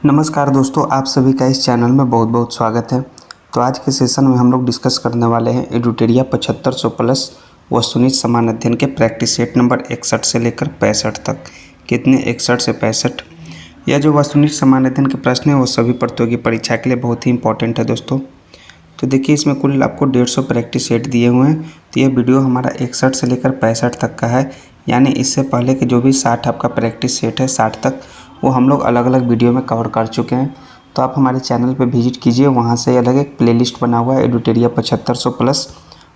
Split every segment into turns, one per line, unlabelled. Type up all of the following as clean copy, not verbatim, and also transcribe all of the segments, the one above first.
नमस्कार दोस्तों, आप सभी का इस चैनल में बहुत बहुत स्वागत है। तो आज के सेशन में हम लोग डिस्कस करने वाले हैं एडुटेरिया 7500 प्लस वस्तुनिष्ठ समान अध्ययन के प्रैक्टिस सेट नंबर 61 से लेकर 65 तक। कितने? 61 से 65। यह जो वस्तुनिष्ठ समान अध्ययन के प्रश्न हैं वो सभी प्रतियोगी परीक्षा के लिए बहुत ही इंपॉर्टेंट है दोस्तों। तो देखिए, इसमें कुल आपको 150 प्रैक्टिस सेट दिए हुए हैं। तो यह वीडियो हमारा 61 से लेकर 65 तक का है, यानी इससे पहले के जो भी 60 आपका प्रैक्टिस सेट है 60 तक, वो हम लोग अलग अलग वीडियो में कवर कर चुके हैं। तो आप हमारे चैनल पे विजिट कीजिए, वहाँ से अलग एक प्लेलिस्ट बना हुआ है एडुटेरिया 7500 प्लस,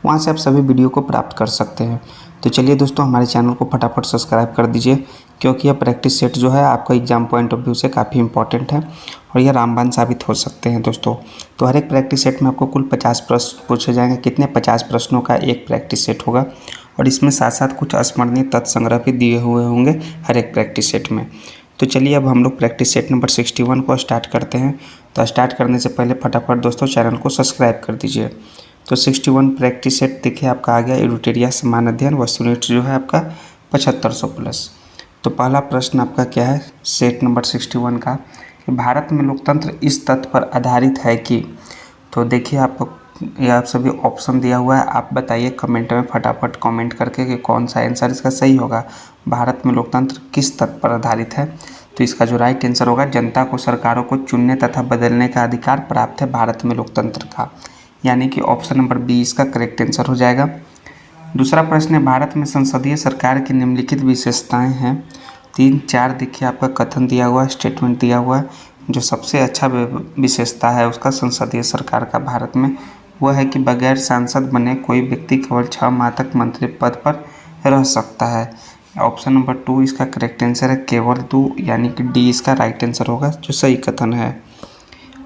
वहाँ से आप सभी वीडियो को प्राप्त कर सकते हैं। तो चलिए दोस्तों, हमारे चैनल को फटाफट सब्सक्राइब कर दीजिए, क्योंकि यह प्रैक्टिस सेट जो है आपका एग्जाम पॉइंट ऑफ व्यू से काफ़ी इंपॉर्टेंट है और यह रामबाण साबित हो सकते हैं दोस्तों। तो हर एक प्रैक्टिस सेट में आपको कुल 50 प्रश्न पूछे जाएंगे। कितने? 50 प्रश्नों का एक प्रैक्टिस सेट होगा और इसमें साथ साथ कुछ स्मरणीय तथ्य संग्रह भी दिए हुए होंगे हर एक प्रैक्टिस सेट में। तो चलिए अब हम लोग प्रैक्टिस सेट नंबर 61 को स्टार्ट करते हैं। तो स्टार्ट करने से पहले फटाफट दोस्तों चैनल को सब्सक्राइब कर दीजिए। तो 61 प्रैक्टिस सेट देखिए आपका आ गया, एडुटेरिया समान अध्ययन वस्तुनिष्ठ जो है आपका 7500 प्लस। तो पहला प्रश्न आपका क्या है सेट नंबर 61 का, कि भारत में लोकतंत्र इस तथ्य पर आधारित है कि। तो देखिए आपको यह आप सभी ऑप्शन दिया हुआ है, आप बताइए कमेंट में फटाफट कमेंट करके कि कौन सा आंसर इसका सही होगा। भारत में लोकतंत्र किस तथ्य पर आधारित है? तो इसका जो राइट आंसर होगा, जनता को सरकारों को चुनने तथा बदलने का अधिकार प्राप्त है भारत में लोकतंत्र का, यानी कि ऑप्शन नंबर बी इसका करेक्ट आंसर हो जाएगा। दूसरा प्रश्न है, भारत में संसदीय सरकार की निम्नलिखित विशेषताएं हैं। 3-4 देखिए आपका कथन दिया हुआ है, स्टेटमेंट दिया हुआ है। जो सबसे अच्छा विशेषता है उसका संसदीय सरकार का भारत में, वह है कि बगैर सांसद बने कोई व्यक्ति केवल 6 माह तक मंत्री पद पर रह सकता है। ऑप्शन नंबर 2 इसका करेक्ट आंसर है, केवल 2, यानी कि डी इसका राइट आंसर होगा जो सही कथन है।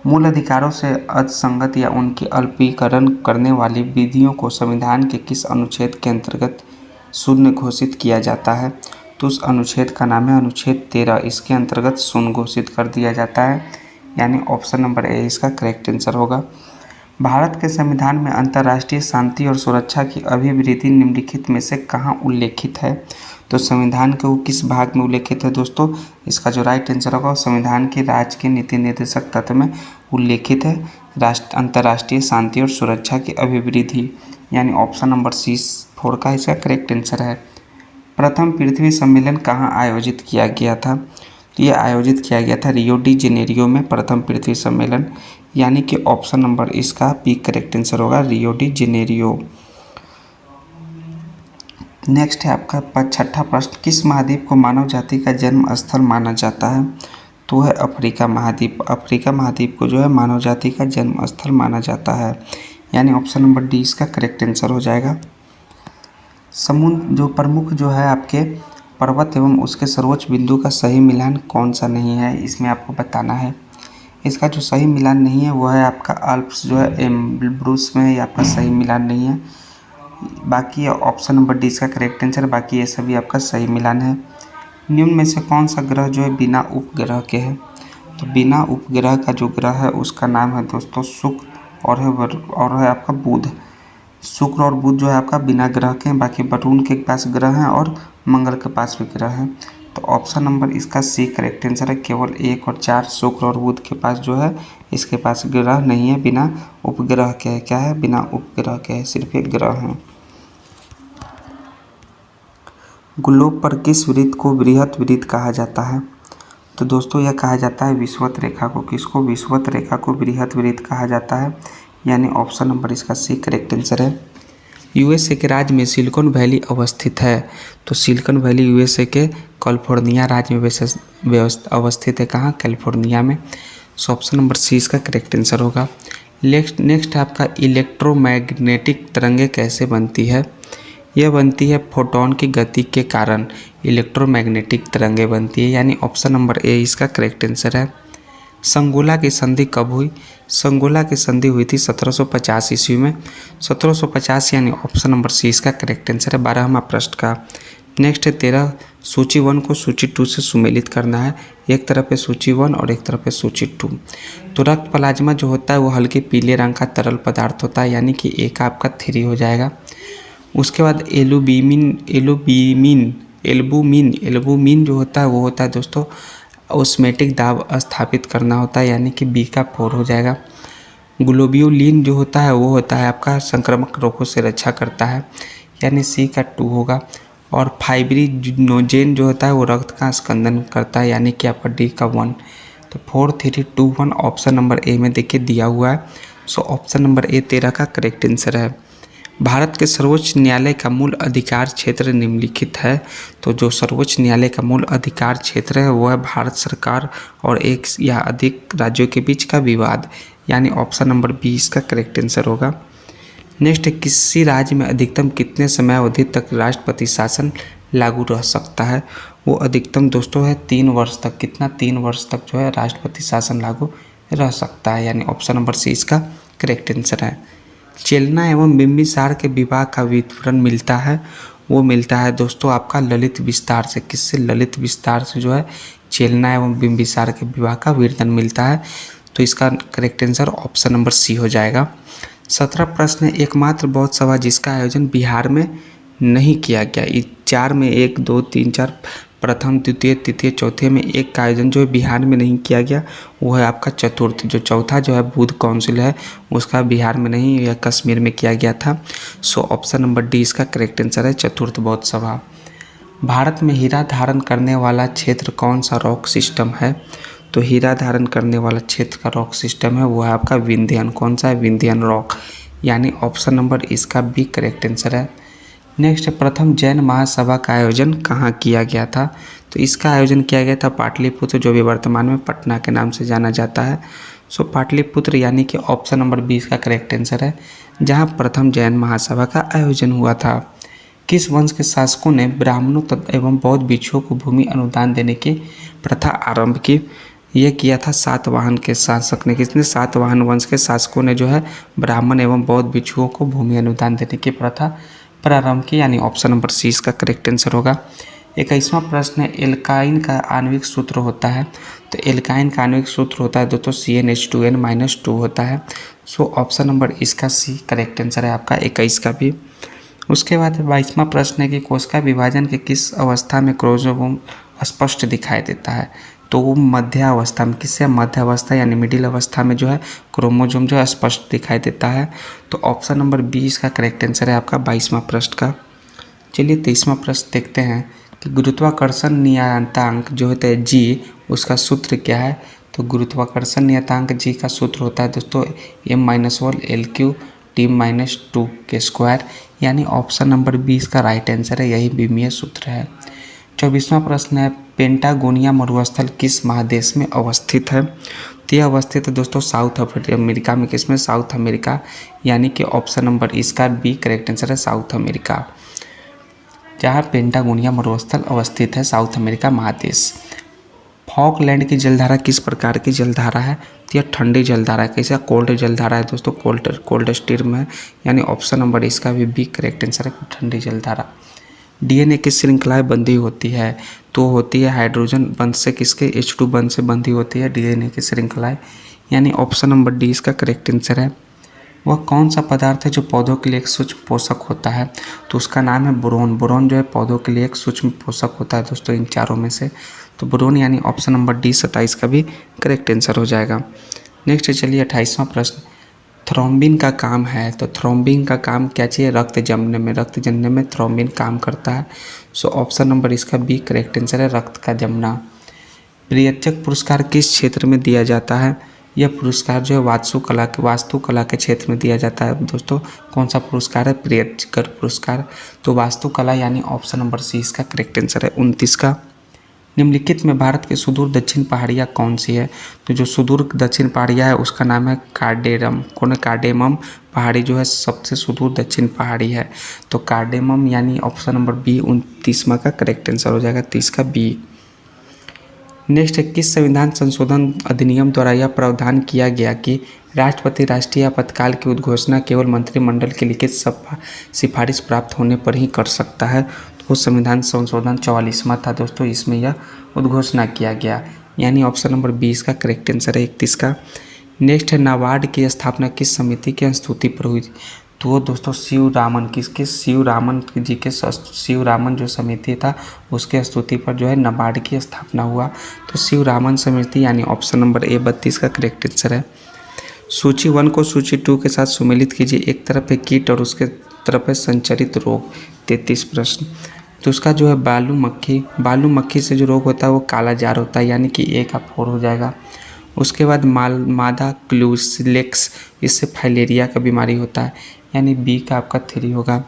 मूल अधिकारों से असंगत या उनकी अल्पीकरण करने वाली विधियों को संविधान के किस अनुच्छेद के अंतर्गत शून्य घोषित किया जाता है? तो उस अनुच्छेद का नाम है अनुच्छेद 13, इसके अंतर्गत शून्य घोषित कर दिया जाता है, यानी ऑप्शन नंबर ए इसका करेक्ट आंसर होगा। भारत के संविधान में अंतर्राष्ट्रीय शांति और सुरक्षा की अभिवृद्धि निम्नलिखित में से कहाँ उल्लेखित है? तो संविधान के वो किस भाग में उल्लेखित है दोस्तों? इसका जो राइट आंसर होगा संविधान के राज्य के नीति निर्देशक तत्व में उल्लेखित है, अंतर्राष्ट्रीय शांति और सुरक्षा की अभिवृद्धि, यानी ऑप्शन नंबर सी 4 का इसका करेक्ट आंसर है। प्रथम पृथ्वी सम्मेलन कहाँ आयोजित किया गया था? तो यह आयोजित किया गया था रियो डी जेनेरियो में, प्रथम पृथ्वी सम्मेलन, यानी कि ऑप्शन नंबर इसका बी करेक्ट आंसर होगा, रियो डी जेनेरियो। नेक्स्ट है आपका छठा प्रश्न, किस महाद्वीप को मानव जाति का जन्म स्थल माना जाता है? तो है अफ्रीका महाद्वीप। अफ्रीका महाद्वीप को जो है मानव जाति का जन्म स्थल माना जाता है, यानी ऑप्शन नंबर डी इसका करेक्ट आंसर हो जाएगा। समुद्र जो प्रमुख जो है आपके पर्वत एवं उसके सर्वोच्च बिंदु का सही मिलान कौन सा नहीं है, इसमें आपको बताना है। इसका जो सही मिलान नहीं है वह है आपका अल्प्स जो है एल्ब्रूस में, ये आपका सही मिलान नहीं है। बाकी ऑप्शन नंबर डी इसका करेक्ट आंसर, बाकी ये सभी आपका सही मिलान है। निम्न में से कौन सा ग्रह जो है बिना उपग्रह के है? तो बिना उपग्रह का जो ग्रह है उसका नाम है दोस्तों शुक्र और है आपका बुध। शुक्र और बुध जो है आपका बिना ग्रह के हैं, बाकी वरुण के पास ग्रह हैं और मंगल के पास भी ग्रह है। तो ऑप्शन नंबर इसका सी करेक्ट आंसर है, केवल 1 और 4 शुक्र और बुध के पास जो है इसके पास ग्रह नहीं है, बिना उपग्रह के है। क्या है? बिना उपग्रह के है, सिर्फ एक ग्रह है। ग्लोब पर किस वृत्त को बृहत वृत्त कहा जाता है? तो दोस्तों यह कहा जाता है विषुवत रेखा को। किसको? विषुवत रेखा को बृहत वृत्त कहा जाता है, यानी ऑप्शन नंबर इसका सी करेक्ट आंसर है। यूएसए के राज्य में सिलिकॉन वैली अवस्थित है। तो सिलिकॉन वैली यूएसए के कैलिफोर्निया राज्य में अवस्थित है। कहाँ? कैलिफोर्निया में। सो ऑप्शन नंबर सी इसका करेक्ट आंसर होगा। नेक्स्ट आपका इलेक्ट्रोमैग्नेटिक तरंगें कैसे बनती है? यह बनती है फोटोन की गति के कारण इलेक्ट्रोमैग्नेटिक तरंगें बनती है, यानी ऑप्शन नंबर ए इसका करेक्ट आंसर है। संगोला की संधि कब हुई? संगोला की संधि हुई थी 1750 ईस्वी में। 1750 यानी ऑप्शन नंबर सी इसका करेक्ट आंसर है 12वां प्रश्न का। नेक्स्ट है 13, सूची 1 को सूची 2 से सुमेलित करना है। एक तरफ है सूची 1 और एक तरफ है सूची 2। तो रक्त प्लाज्मा जो होता है वो हल्के पीले रंग का तरल पदार्थ होता है, यानी कि एक आपका 3 हो जाएगा। उसके बाद एल्बुमिन जो होता है वो होता है दोस्तों ऑस्मेटिक दाब स्थापित करना होता है, यानी कि बी का 4 हो जाएगा। ग्लोब्यूलिन जो होता है वो होता है आपका संक्रामक रोगों से रक्षा करता है, यानी सी का 2 होगा। और फाइब्रिनोजेन जो होता है वो रक्त का स्कंदन करता है, यानी कि आपका डी का 1। तो 4 3 2 1 ऑप्शन नंबर ए में देखिए दिया हुआ है। सो ऑप्शन नंबर ए 13 का करेक्ट आंसर है। भारत के सर्वोच्च न्यायालय का मूल अधिकार क्षेत्र निम्नलिखित है। तो जो सर्वोच्च न्यायालय का मूल अधिकार क्षेत्र है वो है भारत सरकार और एक या अधिक राज्यों के बीच का विवाद, यानी ऑप्शन नंबर बी इसका करेक्ट आंसर होगा। नेक्स्ट, किसी राज्य में अधिकतम कितने समय अवधि तक राष्ट्रपति शासन लागू रह सकता है? वो अधिकतम दोस्तों है 3 वर्ष तक। कितना? 3 वर्ष तक जो है राष्ट्रपति शासन लागू रह सकता है, यानी ऑप्शन नंबर सी इसका करेक्ट आंसर है। चेलना एवं बिंबिसार के विवाह का विवरण मिलता है, वो मिलता है दोस्तों आपका ललित विस्तार से। किससे? ललित विस्तार से जो है चेलना एवं बिंबिसार के विवाह का विवरण मिलता है। तो इसका correct answer option number C हो जाएगा। 17 प्रश्न, एकमात्र बौद्ध सभा जिसका आयोजन बिहार में नहीं किया गया। इस 4 में 1 2 3 4 प्रथम द्वितीय तृतीय चौथे में एक का आयोजन जो है बिहार में नहीं किया गया, वो है आपका चतुर्थ। जो चौथा जो है बुद्ध काउंसिल है उसका बिहार में नहीं, यह कश्मीर में किया गया था। सो ऑप्शन नंबर डी इसका करेक्ट आंसर है, चतुर्थ बौद्ध सभा। भारत में हीरा धारण करने वाला क्षेत्र कौन सा रॉक सिस्टम है? तो हीरा धारण करने वाला क्षेत्र का रॉक सिस्टम है वो है आपका विंध्यन। कौन सा है? विंध्यन रॉक, यानी ऑप्शन नंबर इसका बी करेक्ट आंसर है। नेक्स्ट, प्रथम जैन महासभा का आयोजन कहाँ किया गया था? तो इसका आयोजन किया गया था पाटलिपुत्र, जो भी वर्तमान में पटना के नाम से जाना जाता है। सो पाटलिपुत्र, यानी कि ऑप्शन नंबर 20 का करेक्ट आंसर है, जहाँ प्रथम जैन महासभा का आयोजन हुआ था। किस वंश के शासकों ने ब्राह्मणों एवं बौद्ध भिक्षुओं को भूमि अनुदान देने की प्रथा आरंभ की? यह किया था सातवाहन के शासक ने। किसने? सातवाहन वंश के शासकों ने जो है ब्राह्मण एवं बौद्ध भिक्षुओं को भूमि अनुदान देने की प्रथा प्रारंभ की, यानी ऑप्शन नंबर सी इसका करेक्ट आंसर होगा। 21वां प्रश्न है, एल्काइन का आणविक सूत्र होता है। तो एल्काइन का आणविक सूत्र होता है दोस्तों CnH2n-2 होता है। सो ऑप्शन नंबर इसका सी करेक्ट आंसर है आपका 21 का भी। उसके बाद 22वां प्रश्न है कि कोशिका विभाजन के किस अवस्था में क्रोमोसोम स्पष्ट दिखाई देता है? तो वो मध्य अवस्था में। किससे? मध्य अवस्था, यानी मिडिल अवस्था में जो है क्रोमोसोम जो है स्पष्ट दिखाई देता है। तो ऑप्शन नंबर 20 का करेक्ट आंसर है आपका 22वां प्रश्न का। चलिए 23वां प्रश्न देखते हैं कि गुरुत्वाकर्षण नियतांक जो होता है जी, उसका सूत्र क्या है? तो गुरुत्वाकर्षण नियतांक जी का सूत्र होता है दोस्तों m-1 L³ T-2 के स्क्वायर, यानी ऑप्शन नंबर 20 का राइट आंसर है, यही विमीय सूत्र है। 24वां प्रश्न है, पेंटागोनिया मरुस्थल किस महादेश में अवस्थित है? तो यह अवस्थित है दोस्तों साउथ अमेरिका में। किसमें? साउथ अमेरिका, यानी कि ऑप्शन नंबर इसका बी करेक्ट आंसर है, साउथ अमेरिका, जहाँ पेंटागोनिया मरुस्थल अवस्थित है, साउथ अमेरिका महादेश। फॉकलैंड की जलधारा किस प्रकार की जलधारा है? तो यह ठंडी जलधारा है। कैसा? कोल्ड जलधारा है दोस्तों, कोल्ड स्टीम है, यानी ऑप्शन नंबर इसका भी बी करेक्ट आंसर है, ठंडी जलधारा। डीएनए की श्रृंखलाएं बंधी होती है, तो होती है हाइड्रोजन बंध से, किसके? H2 बंध से बंधी होती है डीएनए की श्रृंखलाएं, यानी ऑप्शन नंबर डी इसका करेक्ट आंसर है। वह कौन सा पदार्थ है जो पौधों के लिए एक सूक्ष्म पोषक होता है? तो उसका नाम है बोरोन। बोरोन जो है पौधों के लिए एक सूक्ष्म पोषक होता है दोस्तों इन चारों में से, तो बोरोन, यानी ऑप्शन नंबर डी 27 का भी करेक्ट आंसर हो जाएगा। नेक्स्ट चलिए 28वां प्रश्न, थ्रोम्बिन का काम है। तो थ्रोम्बिन का काम क्या चाहिए? रक्त जमने में। रक्त जमने में थ्रोम्बिन काम करता है। सो ऑप्शन नंबर इसका बी करेक्ट आंसर है, रक्त का जमना। प्रियचक पुरस्कार किस क्षेत्र में दिया जाता है? यह पुरस्कार जो है वास्तुकला के क्षेत्र में दिया जाता है दोस्तों। कौन सा पुरस्कार है? प्रियचकर पुरस्कार, तो वास्तुकला, यानी ऑप्शन नंबर सी इसका करेक्ट आंसर है 29 का। निम्नलिखित में भारत की सुदूर दक्षिण पहाड़ियाँ कौन सी है? तो जो सुदूर दक्षिण पहाड़ियाँ है उसका नाम है कार्डेमम पहाड़ी जो है सबसे सुदूर दक्षिण पहाड़ी है, तो कार्डेमम, यानी ऑप्शन नंबर बी 29वां का करेक्ट आंसर हो जाएगा, 30 का बी। नेक्स्ट है, किस संविधान संशोधन अधिनियम द्वारा यह प्रावधान किया गया कि राष्ट्रपति राष्ट्रीय आपातकाल की उद्घोषणा केवल मंत्रिमंडल की लिखित सिफारिश प्राप्त होने पर ही कर सकता है? तो संविधान संशोधन 44वां था दोस्तों, इसमें यह उद्घोषणा किया गया, यानी ऑप्शन नंबर 20 का करेक्ट आंसर है 31 का। नेक्स्ट है, नाबार्ड की स्थापना किस समिति की अनुस्तुति पर हुई? तो वो दोस्तों शिवरामन किसके, शिवरामन जी के, शिवरामन जो समिति था उसके स्तुति पर जो है नाबार्ड की स्थापना हुआ। तो शिवरामन समिति यानी ऑप्शन नंबर ए 32 का करेक्ट आंसर है। सूची 1 को सूची 2 के साथ सुमेलित कीजिए। एक तरफ है कीट और उसके तरफ है संचरित रोग। 33 प्रश्न। तो उसका जो है बालू मक्खी से जो रोग होता है वो काला जार होता है, यानी कि ए का 4 हो जाएगा। उसके बाद मादा क्लूसिलेक्स, इससे फाइलेरिया का बीमारी होता है, यानी बी का आपका 3 होगा।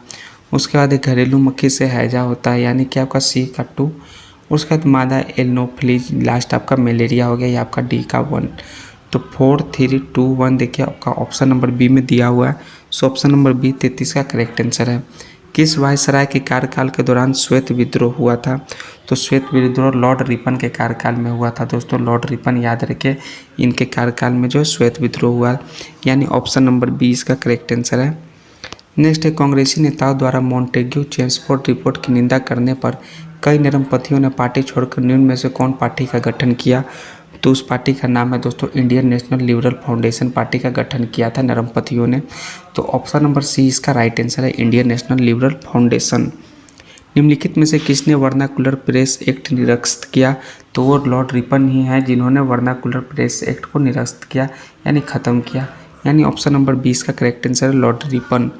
उसके बाद एक घरेलू मक्खी से हैजा होता है, यानी कि आपका सी का 2। उसके बाद मादा एल्नोफिलीज, लास्ट आपका मलेरिया हो गया, ये आपका डी का 1। तो 4 3 2 1 देखिए आपका ऑप्शन नंबर बी में दिया हुआ है। सो ऑप्शन नंबर बी 33 का करेक्ट आंसर है। किस वायसराय के कार्यकाल के दौरान श्वेत विद्रोह हुआ था? तो श्वेत विद्रोह लॉर्ड रिपन के कार्यकाल में हुआ था दोस्तों। लॉर्ड रिपन याद रखें, इनके कार्यकाल में जो श्वेत विद्रोह हुआ, यानी ऑप्शन नंबर बी इसका करेक्ट आंसर है। नेक्स्ट है, कांग्रेसी नेताओं द्वारा मॉन्टेग्यू चेम्सफोर्ड रिपोर्ट की निंदा करने पर कई नरमपंथियों ने पार्टी छोड़कर निम्न में से कौन पार्टी का गठन किया? तो उस पार्टी का नाम है दोस्तों Indian national liberal foundation party का गठन किया था नरमपंथियों ने। तो ऑप्शन नंबर सी इसका राइट आंसर है, इंडियन नेशनल लिबरल फाउंडेशन। निम्नलिखित में से किसने वर्नाकुलर प्रेस एक्ट निरस्त किया? तो वो लॉर्ड रिपन ही है जिन्होंने वर्नाकुलर प्रेस एक्ट को निरस्त किया, यानी ख़त्म किया, यानी ऑप्शन नंबर 20 का करेक्ट आंसर है लॉर्ड रिपन।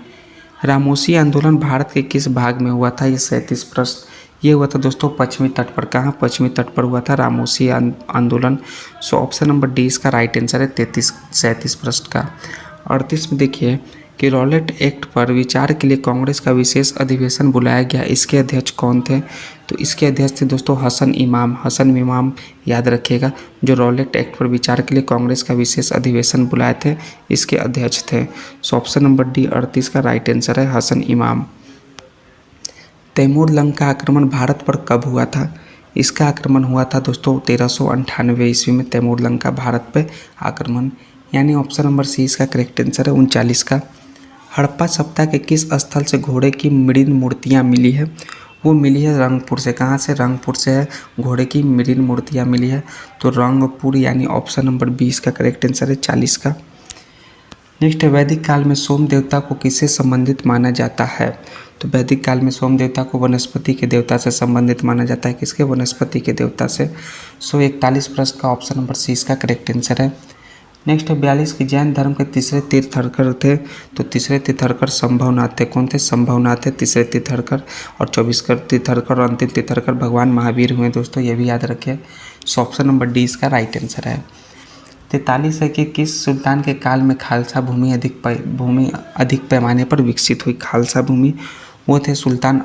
रामोसी आंदोलन भारत के किस भाग में हुआ था? ये 37 प्रश्न। ये हुआ था दोस्तों पश्चिमी तट पर। कहाँ? पश्चिमी तट पर हुआ था रामोसी आंदोलन। सो ऑप्शन नंबर डी इसका राइट आंसर है 37 प्रश्न का। 38 में देखिए कि रॉलेट एक्ट पर विचार के लिए कांग्रेस का विशेष अधिवेशन बुलाया गया। इसके अध्यक्ष कौन थे? तो इसके अध्यक्ष थे दोस्तों हसन इमाम याद रखिएगा, जो रॉलेट एक्ट पर विचार के लिए कांग्रेस का विशेष अधिवेशन बुलाए थे, इसके अध्यक्ष थे। सो ऑप्शन नंबर डी 38 का राइट आंसर है हसन इमाम। तैमूर लंग का आक्रमण भारत पर कब हुआ था? इसका आक्रमण हुआ था दोस्तों 1398 ईस्वी में तैमूर लंग का भारत पे आक्रमण, यानी ऑप्शन नंबर सी इसका करेक्ट आंसर है 39 का। हड़प्पा सप्ताह के किस स्थल से घोड़े की मृण मूर्तियाँ मिली है? वो मिली है रंगपुर से। कहाँ से? रंगपुर से है घोड़े की मृण मूर्तियाँ मिली है, तो रंगपुर, यानी ऑप्शन नंबर 20 का करेक्ट आंसर है 40 का। नेक्स्ट है, वैदिक काल में सोम देवता को किससे संबंधित माना जाता है? तो वैदिक काल में सोम देवता को वनस्पति के देवता से संबंधित माना जाता है। किसके? वनस्पति के देवता से। सो 41 प्रश्न का ऑप्शन नंबर सी इसका करेक्ट आंसर है। नेक्स्ट है, 42 की जैन धर्म के तीसरे तीर्थंकर थे। तो तीसरे तीर्थंकर संभवनाथ थे। कौन थे? संभवनाथ थे तीसरे तीर्थंकर। और 24 तीर्थंकर और अंतिम तीर्थंकर भगवान महावीर हुए दोस्तों, ये भी याद रखिए। सो ऑप्शन नंबर डी इसका राइट आंसर है। 43 है कि किस सुल्तान के काल में खालसा भूमि अधिक पैमाने पर विकसित हुई? खालसा भूमि वो थे सुल्तान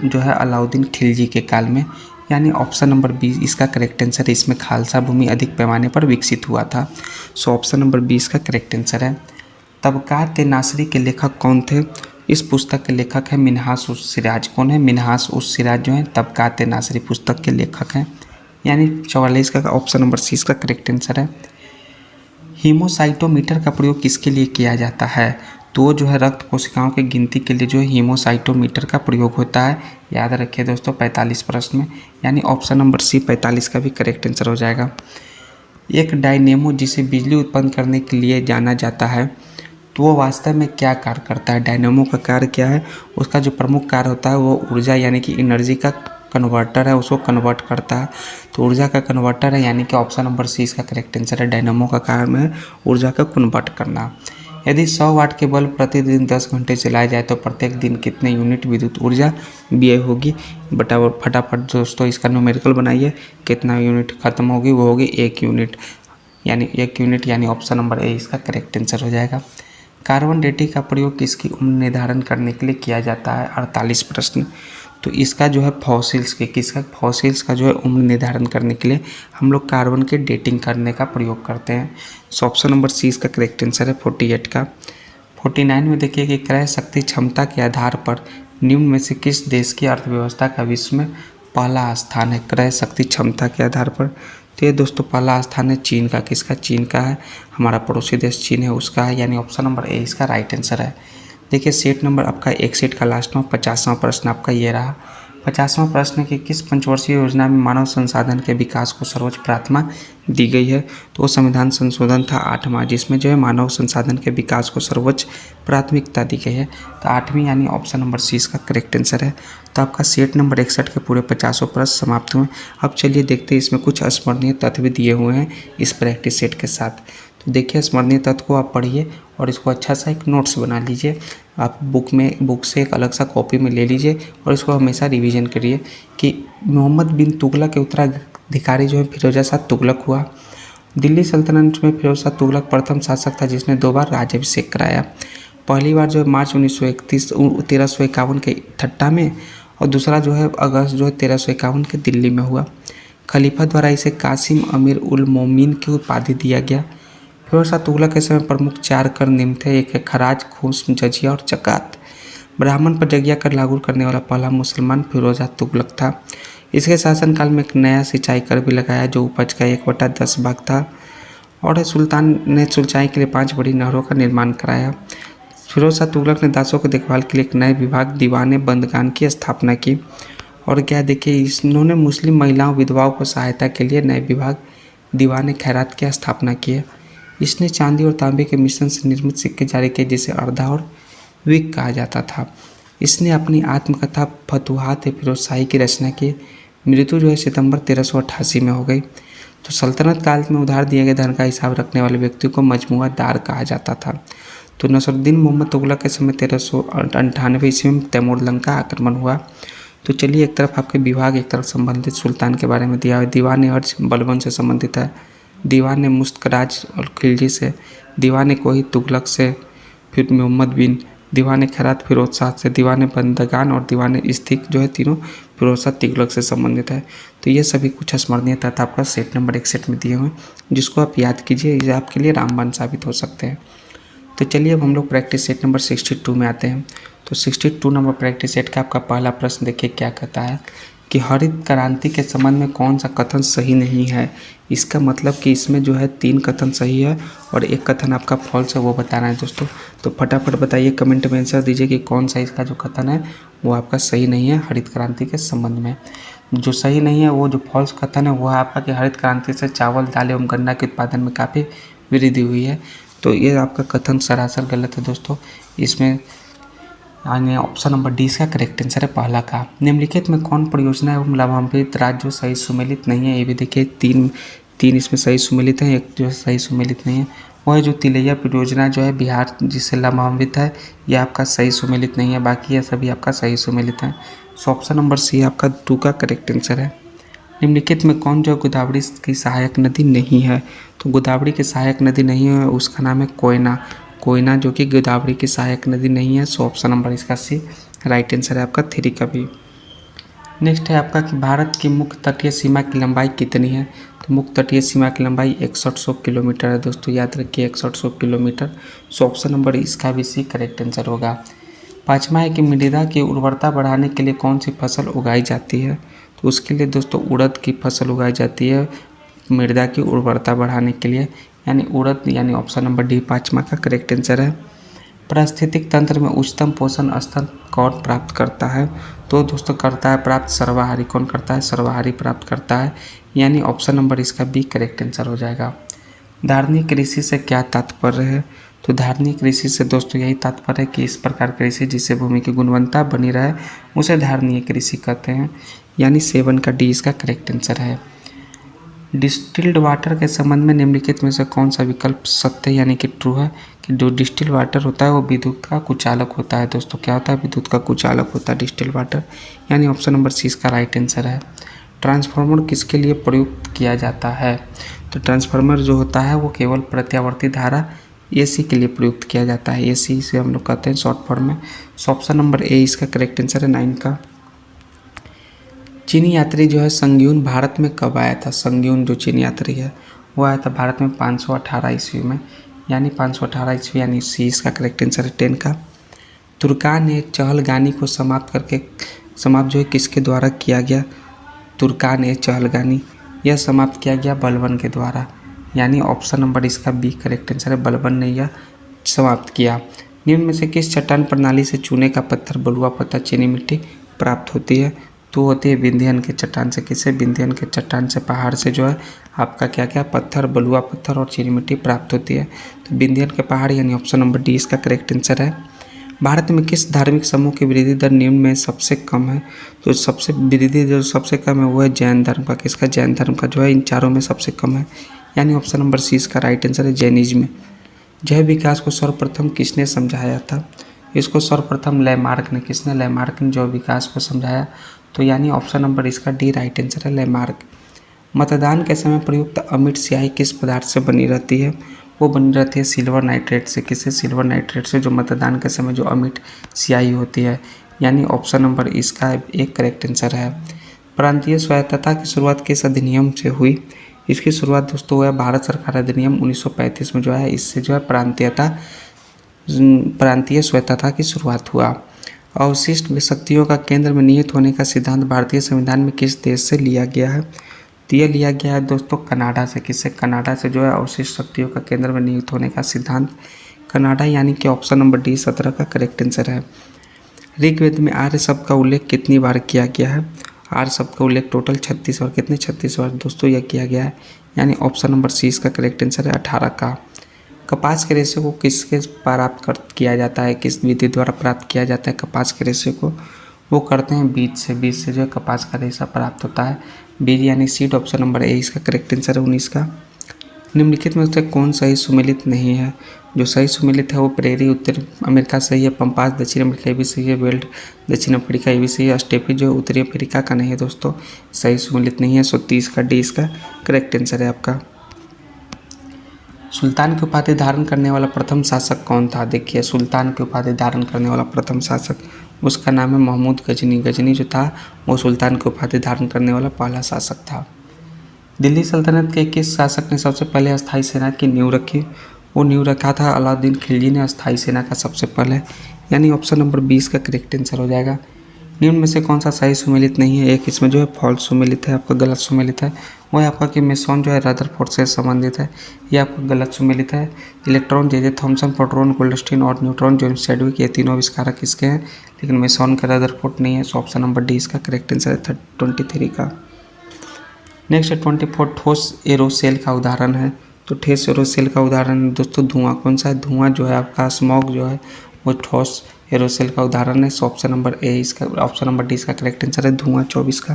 जो है अलाउद्दीन खिलजी के काल में, यानी ऑप्शन नंबर 20 इसका करेक्ट आंसर है। इसमें खालसा भूमि अधिक पैमाने पर विकसित हुआ था। सो ऑप्शन नंबर 20 का करेक्ट आंसर है। तबकात नासरी के लेखक कौन थे? इस पुस्तक के लेखक है मिन्हास उस सिराज। कौन है? मिन्हास उस सिराज जो है तबकात नासरी पुस्तक के लेखक हैं, यानी 44 का ऑप्शन नंबर सी इसका करेक्ट आंसर है। हीमोसाइटोमीटर का प्रयोग किसके लिए किया जाता है? तो जो है रक्त कोशिकाओं की गिनती के लिए जो है हीमोसाइटोमीटर का प्रयोग होता है। याद रखिए दोस्तों 45 प्रश्न में, यानी ऑप्शन नंबर सी 45 का भी करेक्ट आंसर हो जाएगा। एक डायनेमो जिसे बिजली उत्पन्न करने के लिए जाना जाता है, तो वो वास्तव में क्या कार्य करता है? डायनेमो का कार्य क्या है? उसका जो प्रमुख कार्य होता है वो ऊर्जा यानी कि एनर्जी का कन्वर्टर है, उसको कन्वर्ट करता है। तो ऊर्जा का कन्वर्टर है, यानी कि ऑप्शन नंबर सी इसका करेक्ट आंसर है। डायनेमो का काम है ऊर्जा का कन्वर्ट करना। यदि 100 वाट के बल्ब प्रतिदिन 10 घंटे चलाया जाए तो प्रत्येक दिन कितने यूनिट विद्युत ऊर्जा व्यय होगी? बटाबर फटाफट दोस्तों इसका न्यूमेरिकल बनाइए। कितना यूनिट खत्म होगी? वो होगी 1 यूनिट, यानी 1 यूनिट, यानी ऑप्शन नंबर ए इसका करेक्ट आंसर हो जाएगा। कार्बन डेटिंग का प्रयोग किसकी उम्र निर्धारण करने के लिए किया जाता है? 48 प्रश्न। तो इसका जो है फॉसिल्स का जो है उम्र निर्धारण करने के लिए हम लोग कार्बन के डेटिंग करने का प्रयोग करते हैं। सो ऑप्शन नंबर सी इसका करेक्ट आंसर है 48 का। 49 में देखिए कि क्रय शक्ति क्षमता के आधार पर निम्न में से किस देश की अर्थव्यवस्था का विश्व में पहला स्थान है? क्रय शक्ति क्षमता के आधार पर, तो ये दोस्तों पहला स्थान है चीन का। किसका? चीन का है, हमारा पड़ोसी देश चीन है उसका है, यानी ऑप्शन नंबर ए इसका राइट आंसर है। देखिए सेट नंबर आपका एक सेट का लास्ट में 50वां प्रश्न आपका ये रहा। 50वां प्रश्न है कि किस पंचवर्षीय योजना में मानव संसाधन के विकास को सर्वोच्च प्राथमिकता दी गई है। तो वो संविधान संशोधन था 8वां, जिसमें जो है मानव संसाधन के विकास को सर्वोच्च प्राथमिकता दी गई है। तो 8वीं यानी ऑप्शन नंबर सी इसका करेक्ट आंसर है। तो आपका सेट नंबर 61 के पूरे 50 प्रश्न समाप्त हुए। अब चलिए देखते हैं इसमें कुछ स्मरणीय तथ्य भी दिए हुए हैं इस प्रैक्टिस सेट के साथ। तो देखिए स्मरणीय तत्व को आप पढ़िए और इसको अच्छा सा एक नोट्स बना लीजिए। आप बुक से एक अलग सा कॉपी में ले लीजिए और इसको हमेशा रिवीजन करिए कि मोहम्मद बिन तुगलक के उत्तराधिकारी जो है फिरोजा शाह तुगलक हुआ। दिल्ली सल्तनत में फिरोज शाह तुगलक प्रथम शासक था जिसने 2 बार राज्याभिषेक कराया। पहली बार जो है मार्च 1351 के ठट्टा में और दूसरा जो है अगस्त जो है 1351 के दिल्ली में हुआ। खलीफा द्वारा इसे कासिम अमीर उल मोमिन की उपाधि दिया गया। फिरोज शाह तुगलक के समय प्रमुख 4 कर निम्न थे। एक है खराज, घूस, जजिया और जकात। ब्राह्मण पर जजिया कर लागू करने वाला पहला मुसलमान फिरोज शाह तुगलक था। इसके शासनकाल में एक नया सिंचाई कर भी लगाया जो उपज का 1/10 भाग था और सुल्तान ने सिंचाई के लिए 5 बड़ी नहरों का निर्माण कराया। फिरोज शाह तुगलक ने दासों की देखभाल के लिए एक नए विभाग दीवाने बंदगान की स्थापना की। और क्या देखिए इन्होंने मुस्लिम महिलाओं विधवाओं को सहायता के लिए नए विभाग दीवाने खैरात की स्थापना की है। इसने चांदी और तांबे के मिश्रण से निर्मित सिक्के जारी किए जिसे अर्धा और विक कहा जाता था। इसने अपनी आत्मकथा फतुहात फिरोजशाही की रचना की। मृत्यु जो है सितंबर 1388 में हो गई। तो सल्तनत काल में उधार दिए गए धन का हिसाब रखने वाले व्यक्ति को मजमुआदार कहा जाता था। तो नसरुद्दीन मोहम्मद तुगलक के समय 1398 ईस्वी में तैमूरलंग का आक्रमण हुआ। तो चलिए एक तरफ आपके विभाग एक तरफ संबंधित सुल्तान के बारे में दिया है। दीवान अर्ज बलबन से संबंधित है, दीवान मुस्तकराज और खिलजी से, दीवान कोही तुगलक से, फिर मोहम्मद बिन, दीवान खैरात फिरोज शाह से, दीवान बंदगान और दीवान इस्तिक जो है तीनों फिरोज शाह तुगलक से संबंधित है। तो ये सभी कुछ स्मरणीय तथ्य आपका सेट नंबर 61 में दिए हुए हैं जिसको आप याद कीजिए, ये आपके लिए रामबाण साबित हो सकते हैं। तो चलिए अब हम लोग प्रैक्टिस सेट नंबर 62 में आते हैं। तो 62 नंबर प्रैक्टिस सेट का आपका पहला प्रश्न देखिए क्या कहता है कि हरित क्रांति के संबंध में कौन सा कथन सही नहीं है। इसका मतलब कि इसमें जो है 3 कथन सही है और 1 कथन आपका फॉल्स है, वो बताना है दोस्तों। तो फटाफट बताइए, कमेंट में आंसर दीजिए कि कौन सा इसका जो कथन है वो आपका सही नहीं है हरित क्रांति के संबंध में। जो सही नहीं है वो जो फॉल्स कथन है वो है आपका कि हरित क्रांति से चावल, दाल एवं गन्ना के उत्पादन में काफ़ी वृद्धि हुई है। तो ये आपका कथन सरासर गलत है दोस्तों। इसमें यानी ऑप्शन नंबर डी इसका करेक्ट आंसर है पहला का। निम्नलिखित में कौन परियोजना एवं लाभान्वित राज्य सही सुमेलित नहीं है। ये भी देखिए तीन इसमें सही सुमेलित है, एक जो सही सुमेलित नहीं है। वह जो तिलैया परियोजना जो है बिहार जिससे लाभान्वित है ये आपका सही सुमेलित नहीं है, बाकी ये सभी आपका सही सुमेलित है। सो ऑप्शन नंबर सी आपका 2 का करेक्ट आंसर है। निम्नलिखित में कौन जो गोदावरी की सहायक नदी नहीं है। तो गोदावरी की सहायक नदी नहीं है उसका नाम है कोयना जो कि गोदावरी की सहायक नदी नहीं है। सो ऑप्शन नंबर इसका सी राइट आंसर है आपका 3 का भी। नेक्स्ट है आपका कि भारत की मुख्य तटीय सीमा की लंबाई कितनी है। तो मुख्य तटीय सीमा की लंबाई 6100 किलोमीटर है दोस्तों, याद रखिए 6100 किलोमीटर। सो ऑप्शन नंबर इसका भी सी करेक्ट आंसर होगा। 5वां है कि मृदा की उर्वरता बढ़ाने के लिए कौन सी फसल उगाई जाती है। तो उसके लिए दोस्तों उड़द की फसल उगाई जाती है मृदा की उर्वरता बढ़ाने के लिए, यानी उड़द, यानी ऑप्शन नंबर डी 5वां का करेक्ट आंसर है। पारिस्थितिक तंत्र में उच्चतम पोषण स्तर कौन प्राप्त करता है। तो दोस्तों करता है प्राप्त सर्वाहारी। कौन करता है? सर्वाहारी प्राप्त करता है, यानी ऑप्शन नंबर इसका बी करेक्ट आंसर हो जाएगा। धारणीय कृषि से क्या तात्पर्य है। तो धारणीय कृषि से दोस्तों यही तात्पर्य है कि इस प्रकार कृषि जिससे भूमि की गुणवत्ता बनी रहे उसे धारणीय कृषि कहते हैं, यानी 7 का डी इसका करेक्ट आंसर है। डिस्टिल्ड वाटर के संबंध में निम्नलिखित में से कौन सा विकल्प सत्य यानी कि ट्रू है कि जो डिस्टिल्ड वाटर होता है वो विद्युत का कुचालक होता है। दोस्तों क्या होता है? विद्युत का कुचालक होता है डिस्टिल्ड वाटर, यानी ऑप्शन नंबर सी इसका राइट आंसर है। ट्रांसफार्मर किसके लिए प्रयुक्त किया जाता है। तो ट्रांसफार्मर जो होता है वो केवल प्रत्यावर्ती धारा एसी के लिए प्रयुक्त किया जाता है। एसी से हम लोग कहते हैं शॉर्ट फॉर्म में। सो ऑप्शन नंबर ए इसका करेक्ट आंसर है 9 का। चीनी यात्री जो है संग्यून भारत में कब आया था। संग्यून जो चीनी यात्री है वो आया था भारत में 518 ईस्वी में, यानी 518 ईस्वी, यानी सी इसका करेक्ट आंसर है 10 का। तुर्कान ने चहलगानी को समाप्त जो है किसके द्वारा किया गया। तुर्कान ए चहलगानी यह समाप्त किया गया बलबन के द्वारा, यानी ऑप्शन नंबर इसका बी करेक्ट आंसर है। बलबन ने यह समाप्त किया। निम्न में से किस चट्टान प्रणाली से चूने का पत्थर, बलुआ पत्थर, चीनी मिट्टी प्राप्त होती है। तो होती है विंध्यन के चट्टान से। किससे? विंध्यन के चट्टान से, पहाड़ से जो है आपका क्या क्या पत्थर, बलुआ पत्थर और चीनी मिट्टी प्राप्त होती है। तो विंध्यन के पहाड़ यानी ऑप्शन नंबर डी इसका करेक्ट आंसर है। भारत में किस धार्मिक समूह की वृद्धि दर निम्न में सबसे कम है? तो सबसे वृद्धि जो सबसे कम है वो है जैन धर्म का। किसका? जैन धर्म का जो है इन चारों में सबसे कम है, यानी ऑप्शन नंबर सी इसका राइट आंसर है, जैनिज्म। जैव विकास को सर्वप्रथम किसने समझाया था? इसको सर्वप्रथम लैमार्क ने। किसने? लैमार्क ने जैव विकास को समझाया, तो यानी ऑप्शन नंबर इसका डी राइट आंसर है, लैमार्क। मतदान के समय प्रयुक्त अमिट स्याही किस पदार्थ से बनी रहती है? वो बनी रहती है सिल्वर नाइट्रेट से। किससे? सिल्वर नाइट्रेट से, जो मतदान के समय जो अमिट स्याही होती है, यानी ऑप्शन नंबर इसका एक करेक्ट आंसर है। प्रांतीय स्वायत्तता की शुरुआत किस अधिनियम से हुई? इसकी शुरुआत दोस्तों हुआ है भारत सरकार अधिनियम 1935 में जो है, इससे जो है प्रांतीय स्वायत्तता की शुरुआत हुआ। अवशिष्ट शक्तियों का केंद्र में निहित होने का सिद्धांत भारतीय संविधान में किस देश से लिया गया है? तो यह लिया गया है दोस्तों कनाडा से। किससे? कनाडा से जो है अवशिष्ट शक्तियों का केंद्र में निहित होने का सिद्धांत कनाडा, यानी कि ऑप्शन नंबर डी 17 का करेक्ट आंसर है। ऋग्वेद में आर्य शब्द का उल्लेख कितनी बार किया गया है? आर्य शब्द का उल्लेख टोटल 36 बार, कितने? 36 बार दोस्तों यह किया गया है, यानी ऑप्शन नंबर सी इसका करेक्ट आंसर है, 18 का। कपास के रेशे को किसके प्राप्त किया जाता है? किस विधि द्वारा प्राप्त किया जाता है कपास के रेशे को? वो करते हैं बीज से। बीज से जो है कपास का रेशा प्राप्त होता है, बीज यानी सीड, ऑप्शन नंबर ए इसका करेक्ट आंसर है, 19 का। निम्नलिखित में से कौन सही सुमेलित नहीं है? जो सही सुमेलित है वो प्रेरी उत्तर अमेरिका सही है, पंपास दक्षिण अमेरिका ये भी सही है, वेल्ड दक्षिण अफ्रीका ये भी सही है, स्टेपी जो उत्तरी अफ्रीका का नहीं है दोस्तों, सही सुमेलित नहीं है। 30 का डी इसका करेक्ट आंसर है आपका। सुल्तान की उपाधि धारण करने वाला प्रथम शासक कौन था? देखिए, सुल्तान की उपाधि धारण करने वाला प्रथम शासक, उसका नाम है महमूद गजनी। गजनी जो था वो सुल्तान की उपाधि धारण करने वाला पहला शासक था। दिल्ली सल्तनत के किस शासक ने सबसे पहले अस्थायी सेना की नींव रखी? वो नींव रखा था अलाउद्दीन खिलजी ने अस्थायी सेना का सबसे पहले, यानी ऑप्शन नंबर 20 का करेक्ट आंसर हो जाएगा। निम्न में से कौन सा सही सुमेलित नहीं है? एक इसमें जो है फॉल्स सुमेलित है, आपका गलत सुमेलित है। वो है आपका कि मेसॉन जो है रदरफोर्ड से संबंधित है, ये आपका गलत सुमेलित है। Electron J Thomson, proton Goldstein और न्यूट्रॉन जेम्स चैडविक ये तीनों आविष्कारक इसके हैं, लेकिन मेसॉन का रदरफोर्ड नहीं है, सो ऑप्शन नंबर डी इसका करेक्ट आंसर है, 23 का। नेक्स्ट 24 ठोस एरोसेल का उदाहरण है। तो ठोस एरोसेल का उदाहरण दोस्तों धुआं कौन सा है? धुआं जो है आपका स्मॉग जो है वो ठोस एरोसेल का उदाहरण है, सो ऑप्शन नंबर ए इसका, ऑप्शन नंबर डी इसका करेक्ट आंसर है, धुआं 24 का।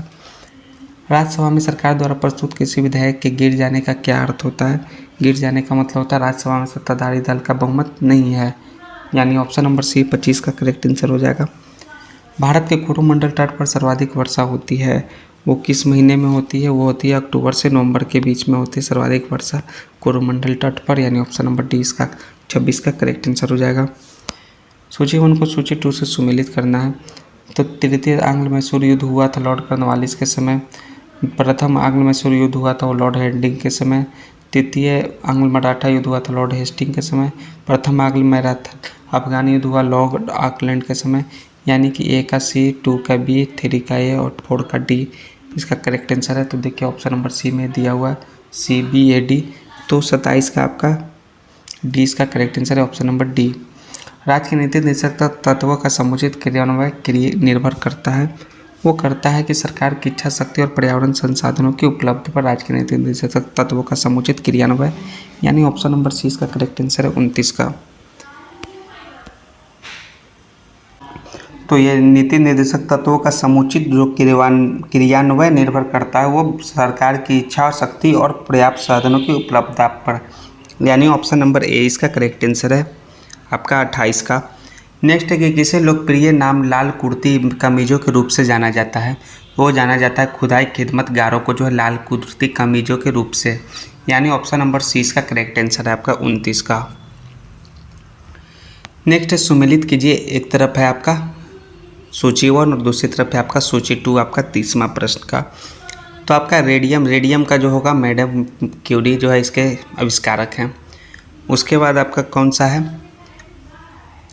राज्यसभा में सरकार द्वारा प्रस्तुत किसी विधेयक के गिर जाने का क्या अर्थ होता है? गिर जाने का मतलब होता है राज्यसभा में सत्ताधारी दल का बहुमत नहीं है, यानी ऑप्शन नंबर सी 25 का करेक्ट आंसर हो जाएगा। भारत के कोरोमंडल तट पर सर्वाधिक वर्षा होती है, वो किस महीने में होती है? वो होती है अक्टूबर से नवंबर के बीच में होती है सर्वाधिक वर्षा कोरोमंडल तट पर, यानी ऑप्शन नंबर डी इसका 26 का करेक्ट आंसर हो जाएगा। सूची 1 को सूची 2 से सुमेलित करना है। तो तृतीय आंग्ल मैसूर युद्ध हुआ था लॉर्ड कॉर्नवालिस के समय, प्रथम आंग्ल मैसूर युद्ध हुआ था वो लॉर्ड हेडिंग के समय, तृतीय आंग्ल मराठा युद्ध हुआ था लॉर्ड हेस्टिंग के समय, प्रथम आंग्ल मैराथन अफगान युद्ध हुआ लॉर्ड ऑकलैंड के समय, यानी कि ए का सी, 2 का बी, 3 का ए और 4 का डी इसका करेक्ट आंसर है। तो देखिए ऑप्शन नंबर सी में दिया हुआ सी बी ए डी, तो 27 का आपका डी इसका करेक्ट आंसर है, ऑप्शन नंबर डी। राज्य के नीति निर्देशक तत्वों का समुचित क्रियान्वयन निर्भर करता है, वो करता है कि सरकार की इच्छा शक्ति और पर्यावरण संसाधनों की उपलब्धि पर राज्य के नीति निर्देशक तत्वों का समुचित क्रियान्वयन, यानी ऑप्शन नंबर सी इसका करेक्ट आंसर है, 29 का। तो ये नीति निर्देशक तत्वों का समुचित जो क्रियान्वयन निर्भर करता है वो सरकार की इच्छा शक्ति और पर्याप्त साधनों की उपलब्धता पर, यानी ऑप्शन नंबर ए इसका करेक्ट आंसर है आपका 28 का। नेक्स्ट है कि किसे लोकप्रिय नाम लाल कुर्ती कमीजों के रूप से जाना जाता है? वो जाना जाता है खुदाई खिदमतगारों को जो है लाल कुर्ती कमीजों के रूप से, यानी ऑप्शन नंबर सी इसका करेक्ट आंसर है आपका 29 का। नेक्स्ट है सुमेलित कीजिए, एक तरफ है आपका सूची 1 और दूसरी तरफ है आपका सूची 2 आपका 30वां प्रश्न का। तो आपका रेडियम का जो होगा मैडम क्यूरी जो है इसके आविष्कारक हैं। उसके बाद आपका कौन सा है?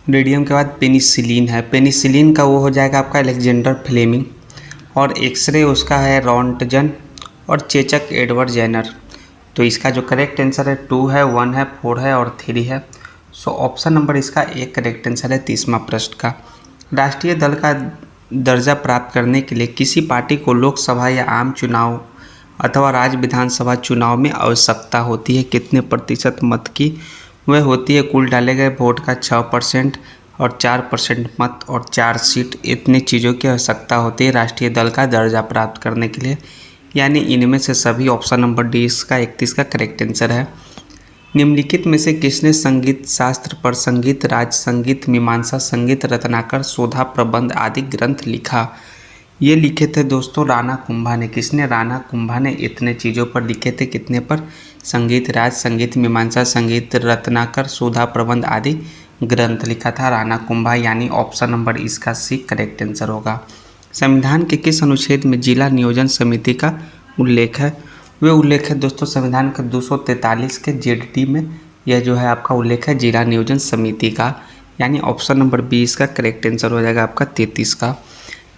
रेडियम के बाद पेनिसिलिन है, पेनिसिलिन का वो हो जाएगा आपका अलेक्जेंडर फ्लेमिंग, और एक्सरे उसका है रॉन्टजन और चेचक एडवर्ड जेनर। तो इसका जो करेक्ट आंसर है 2 है, 1 है, 4 है और 3 है, सो ऑप्शन नंबर इसका एक करेक्ट आंसर है 30वां प्रश्न का। राष्ट्रीय दर्जा प्राप्त करने के लिए किसी पार्टी को लोकसभा या आम चुनाव अथवा राज्य विधानसभा चुनाव में आवश्यकता होती है कितने प्रतिशत मत की? वह होती है कुल डाले गए वोट का 6% और 4% मत और 4 सीट। इतनी चीज़ों की आवश्यकता होती है राष्ट्रीय दल का दर्जा प्राप्त करने के लिए। यानी इनमें से सभी ऑप्शन नंबर डी इसका 31 का करेक्ट आंसर है। निम्नलिखित में से किसने संगीत शास्त्र पर संगीत राज संगीत मीमांसा संगीत रत्नाकर शोधा प्रबंध आदि ग्रंथ लिखा? ये लिखे थे दोस्तों राणा कुंभा ने। किसने? राणा कुंभा ने इतने चीज़ों पर लिखे थे। कितने पर? संगीत राज संगीत मीमांसा संगीत रत्नाकर शोधा प्रबंध आदि ग्रंथ लिखा था राणा कुंभा। यानी ऑप्शन नंबर इसका सी करेक्ट आंसर होगा। संविधान के किस अनुच्छेद में जिला नियोजन समिति का उल्लेख है? वे उल्लेख है दोस्तों संविधान के 243 के जेड में यह जो है आपका उल्लेख है जिला नियोजन समिति का। यानी ऑप्शन नंबर 20 का करेक्ट आंसर हो जाएगा आपका 33 का।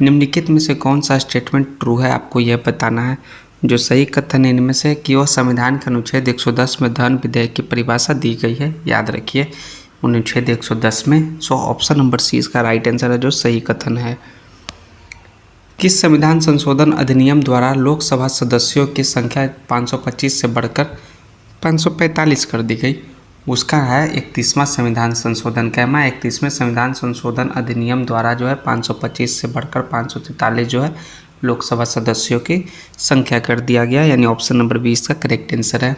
निम्नलिखित में से कौन सा स्टेटमेंट ट्रू है आपको यह बताना है। जो सही कथन है इनमें से कि वह संविधान के अनुच्छेद 110 में धन विधेयक की परिभाषा दी गई है। याद रखिए अनुच्छेद 110 में। सो ऑप्शन नंबर सी इसका राइट आंसर है जो सही कथन है। किस संविधान संशोधन अधिनियम द्वारा लोकसभा सदस्यों की संख्या 525 से बढ़कर 545 कर दी गई? उसका है 31वां संविधान संशोधन। कहना 31वें संविधान संशोधन अधिनियम द्वारा जो है 525 से बढ़कर 543 जो है लोकसभा सदस्यों की संख्या कर दिया गया। यानी ऑप्शन नंबर 20 का करेक्ट आंसर है।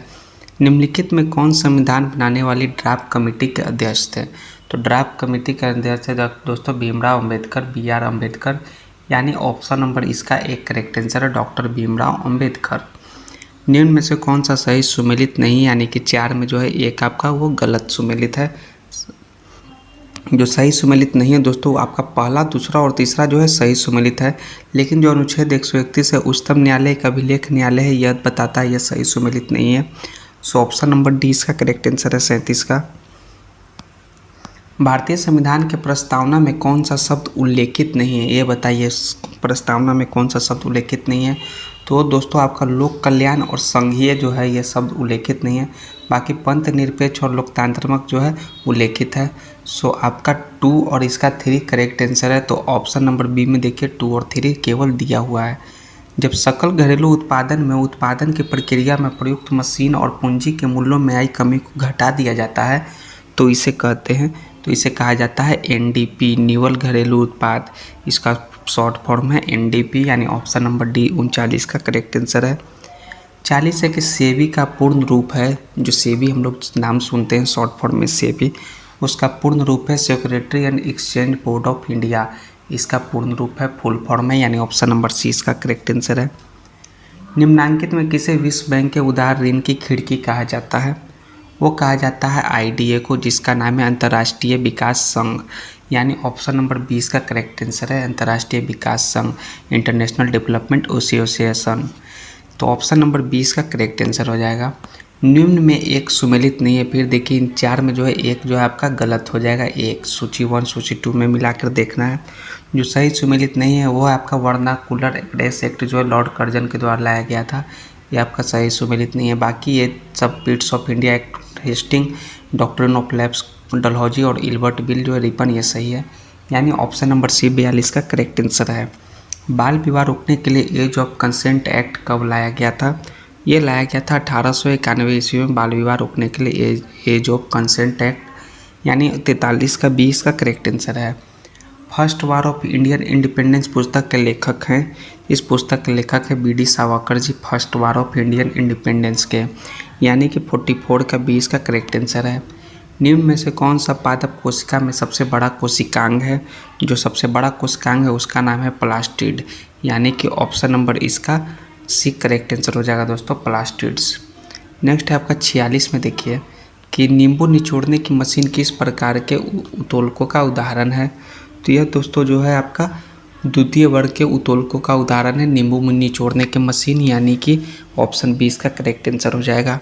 निम्नलिखित में कौन संविधान बनाने वाली ड्राफ्ट कमेटी के अध्यक्ष थे? तो ड्राफ्ट कमेटी के अध्यक्ष थे दोस्तों भीमराव अम्बेडकर, BR अम्बेडकर। यानी ऑप्शन नंबर इसका एक करेक्ट आंसर है डॉक्टर भीमराव अम्बेडकर। निम्न में से कौन सा सही सुमेलित नहीं? यानी कि 4 में जो है एक आपका वो गलत सुमेलित है। जो सही सुमेलित नहीं है दोस्तों आपका पहला दूसरा और तीसरा जो है सही सुमेलित है। लेकिन जो अनुच्छेद 131 है उच्चतम न्यायालय का अभिलेख न्यायालय है यह बताता है यह सही सुमेलित नहीं है। सो ऑप्शन नंबर डी इसका करेक्ट आंसर है 37 का। भारतीय संविधान के प्रस्तावना में कौन सा शब्द उल्लेखित नहीं है ये बताइए। प्रस्तावना में कौन सा शब्द उल्लेखित नहीं है? तो दोस्तों आपका लोक कल्याण और संघीय जो है ये शब्द उल्लेखित नहीं है। बाकी पंथ निरपेक्ष और लोकतांत्रिक जो है उल्लेखित है। सो आपका 2 और इसका 3 करेक्ट आंसर है। तो ऑप्शन नंबर बी में देखिए 2 और 3 केवल दिया हुआ है। जब सकल घरेलू उत्पादन में उत्पादन की प्रक्रिया में प्रयुक्त मशीन और पूंजी के मूल्यों में आई कमी को घटा दिया जाता है तो इसे कहते हैं तो इसे कहा जाता है NDP निवल घरेलू उत्पाद। इसका शॉर्ट फॉर्म है NDP। यानी ऑप्शन नंबर डी 39 का करेक्ट आंसर है। 40 है कि सेबी का पूर्ण रूप है। जो सेबी हम लोग नाम सुनते हैं शॉर्ट फॉर्म में सेबी, उसका पूर्ण रूप है security and exchange board of India. इसका पूर्ण रूप है फुल फॉर्म है। यानी ऑप्शन नंबर सी इसका करेक्ट आंसर है। निम्नांकित में किसे विश्व बैंक के उदार ऋण की खिड़की कहा जाता है? वो कहा जाता है IDA को, जिसका नाम है अंतर्राष्ट्रीय विकास संघ। यानी ऑप्शन नंबर 20 का करेक्ट आंसर है अंतर्राष्ट्रीय विकास संघ, इंटरनेशनल डेवलपमेंट एसोसिएशन। तो ऑप्शन नंबर 20 का करेक्ट आंसर हो जाएगा। निम्न में एक सुमेलित नहीं है। फिर देखिए इन 4 में जो है एक जो है आपका गलत हो जाएगा। एक सूची 1 सूची 2 में मिलाकर देखना है। जो सही सुमेलित नहीं है वो आपका वर्नाकुलर एड्रेस एक्ट जो है लॉर्ड कर्जन के द्वारा लाया गया था, ये आपका सही सुमेलित नहीं है। बाकी ये सब Pitt's of India Act, Hasting, doctrine of lapse, Dalhousie और इल्बर्ट बिल जो है रिपन ये सही है। यानी ऑप्शन नंबर सी 42 का करेक्ट आंसर है। बाल विवाह रोकने के लिए एज ऑफ कंसेंट एक्ट कब लाया गया था? ये लाया गया था 1891 ईस्वी में बाल विवाह रोकने के लिए एज ऑफ कंसेंट एक्ट। यानी 43 का 20 का करेक्ट आंसर है। First war of Indian independence पुस्तक के लेखक हैं। इस पुस्तक के लेखक है BD Savarkar ji, first war of Indian independence के। यानी कि 44 का 20 का करेक्ट आंसर है। निम्न में से कौन सा पादप कोशिका में सबसे बड़ा कोशिकांग है? जो सबसे बड़ा कोशिकांग है उसका नाम है प्लास्टिड। यानी कि ऑप्शन नंबर इसका सी करेक्ट आंसर हो जाएगा दोस्तों प्लास्टिड्स। नेक्स्ट है आपका 46 में देखिए कि नींबू निचोड़ने की मशीन किस प्रकार के उत्तोलकों का उदाहरण है? तो यह दोस्तों जो है आपका द्वितीय वर्ग के उत्तोलकों का उदाहरण है नींबू निचोड़ने की मशीन। यानी कि ऑप्शन 20 का करेक्ट आंसर हो जाएगा।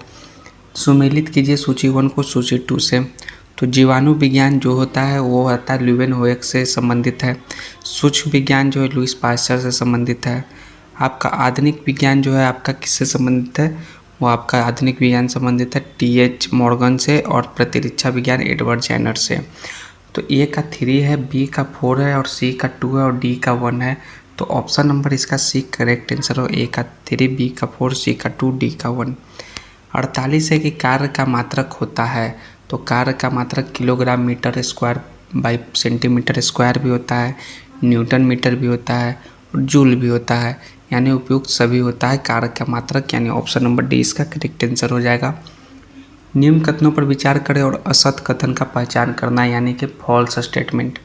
सुमेलित कीजिए सूची 1 को सूची 2 से। तो जीवाणु विज्ञान जो होता है वो होता है ल्यूवेनहोएक से संबंधित है। सूक्ष्म विज्ञान जो है लुईस पास्चर से संबंधित है। आपका आधुनिक विज्ञान जो है आपका किससे संबंधित है? वो आपका आधुनिक विज्ञान संबंधित है TH मॉर्गन से। और प्रतिरक्षा विज्ञान एडवर्ड जेनर से। तो ए का 3 है, बी का 4 है और सी का 2 है और डी का 1 है। तो ऑप्शन नंबर इसका सी करेक्ट आंसर हो, ए का 3, बी का 4, सी का 2, डी का 1। 48 है कि कार्य का मात्रक होता है। तो कार्य का मात्रक kilogram metre square by centimetre square भी होता है, न्यूटन मीटर भी होता है और जूल भी होता है, यानी उपयुक्त सभी होता है कार्य का मात्रक, यानी ऑप्शन नंबर डी इसका करेक्ट आंसर हो जाएगा। निम्न कथनों पर विचार करें और असत कथन का पहचान करना, यानी कि फॉल्स स्टेटमेंट।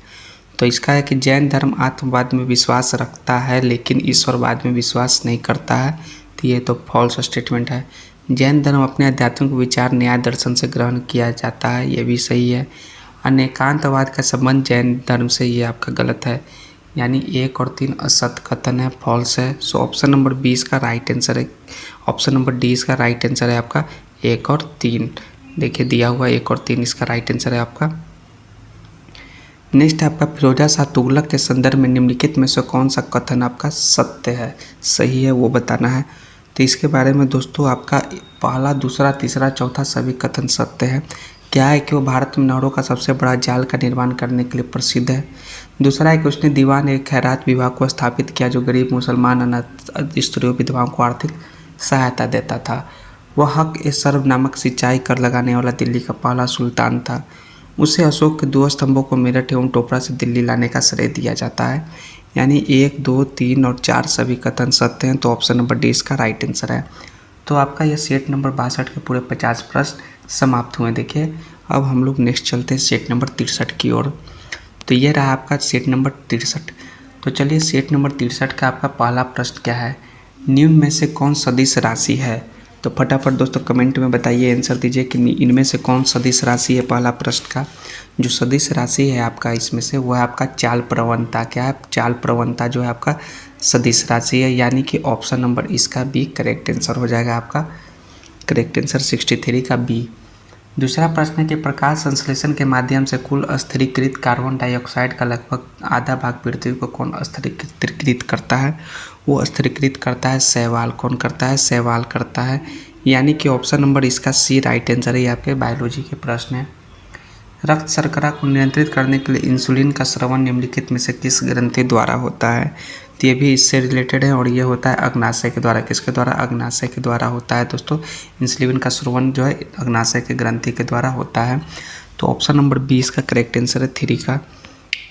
तो इसका है कि जैन धर्म आत्मवाद में विश्वास रखता है लेकिन ईश्वरवाद में विश्वास नहीं करता है। तो ये तो फॉल्स स्टेटमेंट है। जैन धर्म अपने आध्यात्मिक विचार न्याय दर्शन से ग्रहण किया जाता है, ये भी सही है। अनेकांतवाद का संबंध जैन धर्म से, ये आपका गलत है, यानी 1 और 3 असत कथन है, फॉल्स है। सो ऑप्शन नंबर 20 का राइट आंसर है, ऑप्शन नंबर डी इसका राइट आंसर है आपका 1 और 3। देखिए दिया हुआ 1 और 3 इसका राइट आंसर है आपका। नेक्स्ट है आपका फिरोजा शाह तुगलक के संदर्भ में निम्नलिखित में से कौन सा कथन आपका सत्य है, सही है, वो बताना है। तो इसके बारे में दोस्तों आपका पहला, दूसरा, तीसरा, चौथा सभी कथन सत्य है। क्या है कि वो भारत में नहरों का सबसे बड़ा जाल का निर्माण करने के लिए प्रसिद्ध है। दूसरा है कि उसने दीवान ए खैरात विभाग को स्थापित किया जो गरीब मुसलमान अनाथ स्त्रियों विधवाओं को आर्थिक सहायता देता था। वह हक ए सर्व नामक सिंचाई कर लगाने वाला दिल्ली का पहला सुल्तान था। उसे अशोक के 2 स्तंभों को मेरठ एवं टोपरा से दिल्ली लाने का श्रेय दिया जाता है। यानी 1, 2, 3 और 4 सभी कथन सत्य हैं। तो ऑप्शन नंबर डी इसका राइट आंसर है। तो आपका यह सेट नंबर 62 के पूरे 50 प्रश्न समाप्त हुए। देखिए अब हम लोग नेक्स्ट चलते हैं सेट नंबर 63 की ओर। तो ये रहा आपका सेट नंबर 63। तो चलिए सेट नंबर 63 का आपका पहला प्रश्न क्या है, निम्न में से कौन सदिश राशि है। तो फटाफट दोस्तों कमेंट में बताइए, आंसर दीजिए कि इनमें से कौन सदिश राशि है। पहला प्रश्न का जो सदिश राशि है आपका इसमें से वह है आपका चाल प्रवणता। क्या है, चाल प्रवणता जो है आपका सदिश राशि है, यानी कि ऑप्शन नंबर इसका बी करेक्ट आंसर हो जाएगा आपका। करेक्ट आंसर 63 का बी। दूसरा प्रश्न है कि प्रकाश संश्लेषण के माध्यम से कुल स्थिरीकृत कार्बन डाइऑक्साइड का लगभग आधा भाग पृथ्वी को कौन स्थिरीकृत करता है। वो स्थिरीकृत करता है शैवाल। कौन करता है, शैवाल करता है, यानी कि ऑप्शन नंबर इसका सी राइट आंसर है। ये आपके बायोलॉजी के प्रश्न है। रक्त शर्करा को नियंत्रित करने के लिए इंसुलिन का स्रवण निम्नलिखित में से किस ग्रंथि द्वारा होता है। तो ये भी इससे रिलेटेड है और ये होता है अग्नाशय के द्वारा। किसके द्वारा, अग्नाशय के द्वारा होता है दोस्तों। इंसुलिन का स्रवण जो है अग्नाशय के ग्रंथि के द्वारा होता है। तो ऑप्शन नंबर 20 का करेक्ट आंसर है 3 का।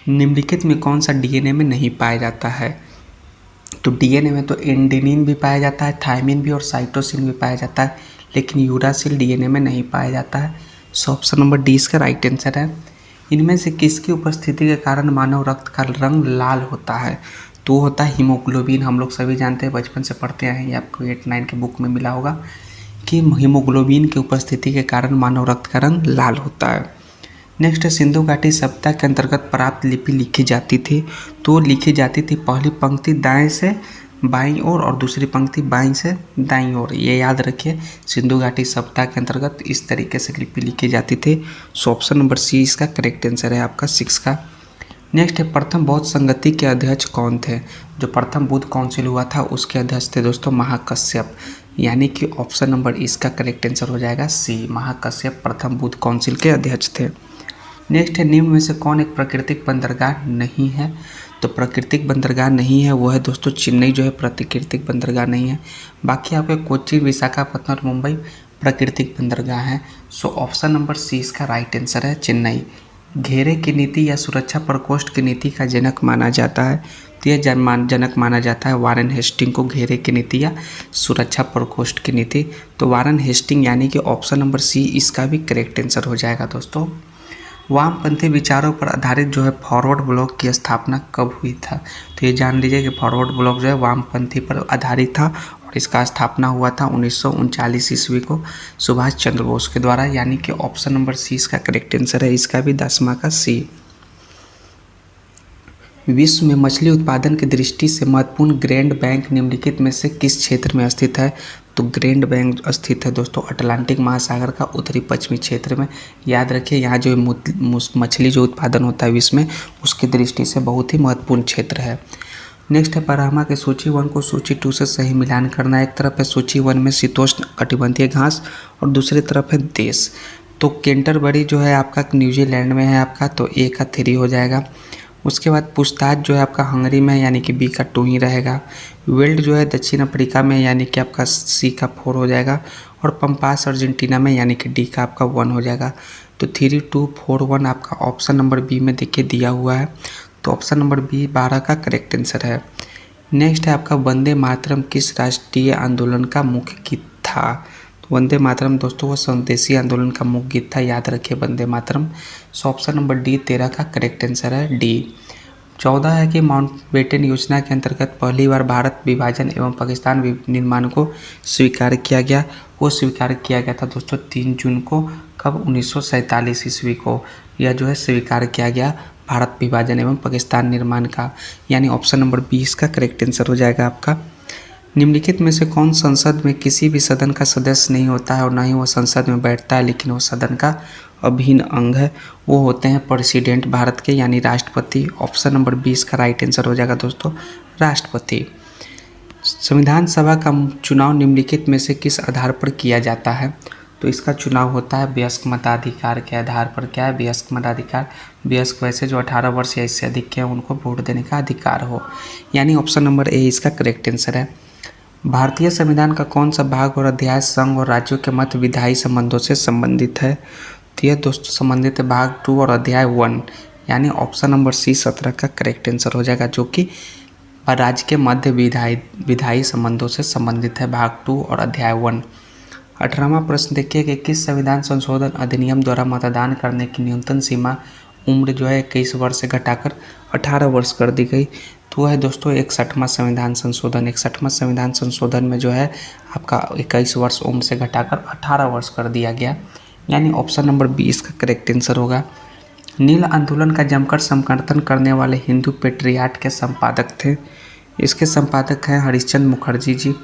निम्नलिखित में कौन सा डीएनए में नहीं पाया जाता है। तो डीएनए में तो एंडेनिन भी पाया जाता है, थायमिन भी और साइटोसिन भी पाया जाता है, लेकिन यूरासिल डीएनए में नहीं पाया जाता है। सो ऑप्शन नंबर डी इसका राइट आंसर है। इनमें से किसकी उपस्थिति के कारण मानव रक्त का रंग लाल होता है। तो होता है हीमोग्लोबिन। हम लोग सभी जानते हैं, बचपन से पढ़ते आए हैं, ये आपको 8-9 के बुक में मिला होगा कि हीमोग्लोबिन की उपस्थिति के कारण मानव रक्त का रंग लाल होता है। नेक्स्ट है सिंधु घाटी सभ्यता के अंतर्गत प्राप्त लिपि लिखी जाती थी। तो लिखी जाती थी पहली पंक्ति दाएं से बाईं ओर और दूसरी पंक्ति बाईं से दाईं ओर। ये याद रखिए, सिंधु घाटी सभ्यता के अंतर्गत इस तरीके से लिपि लिखी जाती थी। सो ऑप्शन नंबर सी इसका करेक्ट आंसर है आपका 6 का। नेक्स्ट है प्रथम बौद्ध संगति के अध्यक्ष कौन थे। जो प्रथम बुद्ध काउंसिल हुआ था उसके अध्यक्ष थे दोस्तों महाकश्यप, यानी कि ऑप्शन नंबर इसका करेक्ट आंसर हो जाएगा सी। महाकश्यप प्रथम बुद्ध काउंसिल के अध्यक्ष थे। नेक्स्ट है निम्न में से कौन एक प्राकृतिक बंदरगाह नहीं है। तो प्राकृतिक बंदरगाह नहीं है वो है दोस्तों चेन्नई जो है प्राकृतिक बंदरगाह नहीं है। बाकी आपके कोच्चि, विशाखापत्तनम और मुंबई प्राकृतिक बंदरगाह हैं। सो ऑप्शन नंबर सी इसका राइट आंसर है चेन्नई। घेरे की नीति या सुरक्षा प्रकोष्ठ की नीति का जनक माना जाता है। तो यह जनक माना जाता है वारेन हेस्टिंग को, घेरे की नीति या सुरक्षा प्रकोष्ठ की नीति। तो वारेन हेस्टिंग यानी कि ऑप्शन नंबर सी इसका भी करेक्ट आंसर हो जाएगा दोस्तों। वामपंथी विचारों पर आधारित जो है फॉरवर्ड ब्लॉक की स्थापना कब हुई था। तो ये जान लीजिए कि फॉरवर्ड ब्लॉक जो है वामपंथी पर आधारित था और इसका स्थापना हुआ था 1939 ईस्वी को सुभाष चंद्र बोस के द्वारा, यानी कि ऑप्शन नंबर सी इसका करेक्ट आंसर है। इसका भी 10वां का सी। विश्व में मछली उत्पादन की दृष्टि से महत्वपूर्ण ग्रैंड बैंक निम्नलिखित में से किस क्षेत्र में स्थित है। तो ग्रैंड बैंक स्थित है दोस्तों अटलांटिक महासागर का उत्तरी पश्चिमी क्षेत्र में। याद रखिए यहाँ जो मछली जो उत्पादन होता है विश्व में उसकी दृष्टि से बहुत ही महत्वपूर्ण क्षेत्र है। नेक्स्ट है परामा के सूची 1 को सूची 2 से सही मिलान करना। एक तरफ है सूची 1 में शीतोष्ण कटिबंधीय घास और दूसरी तरफ है देश। तो कैंटरबरी जो है आपका न्यूजीलैंड में है आपका, तो ए का 3 हो जाएगा। उसके बाद पूछताछ जो है आपका हंगरी में है, यानी कि बी का 2 ही रहेगा। वेल्ड जो है दक्षिण अफ्रीका में, यानी कि आपका सी का 4 हो जाएगा। और पंपास अर्जेंटीना में, यानी कि डी का आपका 1 हो जाएगा। तो 3, 2, 4, 1 आपका ऑप्शन नंबर बी में देखिए दिया हुआ है। तो ऑप्शन नंबर बी 12 का करेक्ट आंसर है। नेक्स्ट है आपका वंदे मातरम किस राष्ट्रीय आंदोलन का मुख्य गीत था। तो वंदे मातरम दोस्तों वो स्वदेशी आंदोलन का मुख्य गीत था, याद रखिए वंदे मातरम। सो ऑप्शन नंबर डी 13 का करेक्ट आंसर है डी। 14 है कि माउंटबेटन योजना के अंतर्गत पहली बार भारत विभाजन एवं पाकिस्तान निर्माण को स्वीकार किया गया। वो स्वीकार किया गया था दोस्तों 3 जून को, कब 1947 ईस्वी को यह जो है स्वीकार किया गया भारत विभाजन एवं पाकिस्तान निर्माण का, यानी ऑप्शन नंबर 20 का करेक्ट आंसर हो जाएगा आपका। निम्नलिखित में से कौन संसद में किसी भी सदन का सदस्य नहीं होता है और ना ही वो संसद में बैठता है, लेकिन वो सदन का अभिन्न अंग है। वो होते हैं प्रेसिडेंट भारत के, यानी राष्ट्रपति। ऑप्शन नंबर 20 का राइट आंसर हो जाएगा दोस्तों राष्ट्रपति। संविधान सभा का चुनाव निम्नलिखित में से किस आधार पर किया जाता है। तो इसका चुनाव होता है वयस्क मताधिकार के आधार पर। क्या है वयस्क मताधिकार? वयस्क वैसे जो 18 वर्ष या इससे अधिक के हैं उनको वोट देने का अधिकार हो, यानी ऑप्शन नंबर ए इसका करेक्ट आंसर है। भारतीय संविधान का कौन सा भाग और अध्याय संघ और राज्यों के मध्य विधायी संबंधों से संबंधित है। तो यह दोस्तों संबंधित है भाग 2 और अध्याय 1, यानी ऑप्शन नंबर सी 17 का करेक्ट आंसर हो जाएगा, जो कि राज्य के मध्य विधायी संबंधों से संबंधित है, भाग 2 और अध्याय 1। 18वां प्रश्न देखिए कि किस संविधान संशोधन अधिनियम द्वारा मतदान करने की न्यूनतम सीमा उम्र जो है 21 वर्ष से घटाकर 18 वर्ष कर दी गई। तो है दोस्तों 61वां संविधान संशोधन। 61वां संविधान संशोधन में जो है आपका 21 वर्ष उम्र से घटाकर 18 वर्ष कर दिया गया, यानी ऑप्शन नंबर 20 का करेक्ट आंसर होगा। नील आंदोलन का जमकर समर्थन करने वाले हिंदू पेट्रियाट के संपादक थे। इसके संपादक हैं हरिश्चंद्र मुखर्जी जी,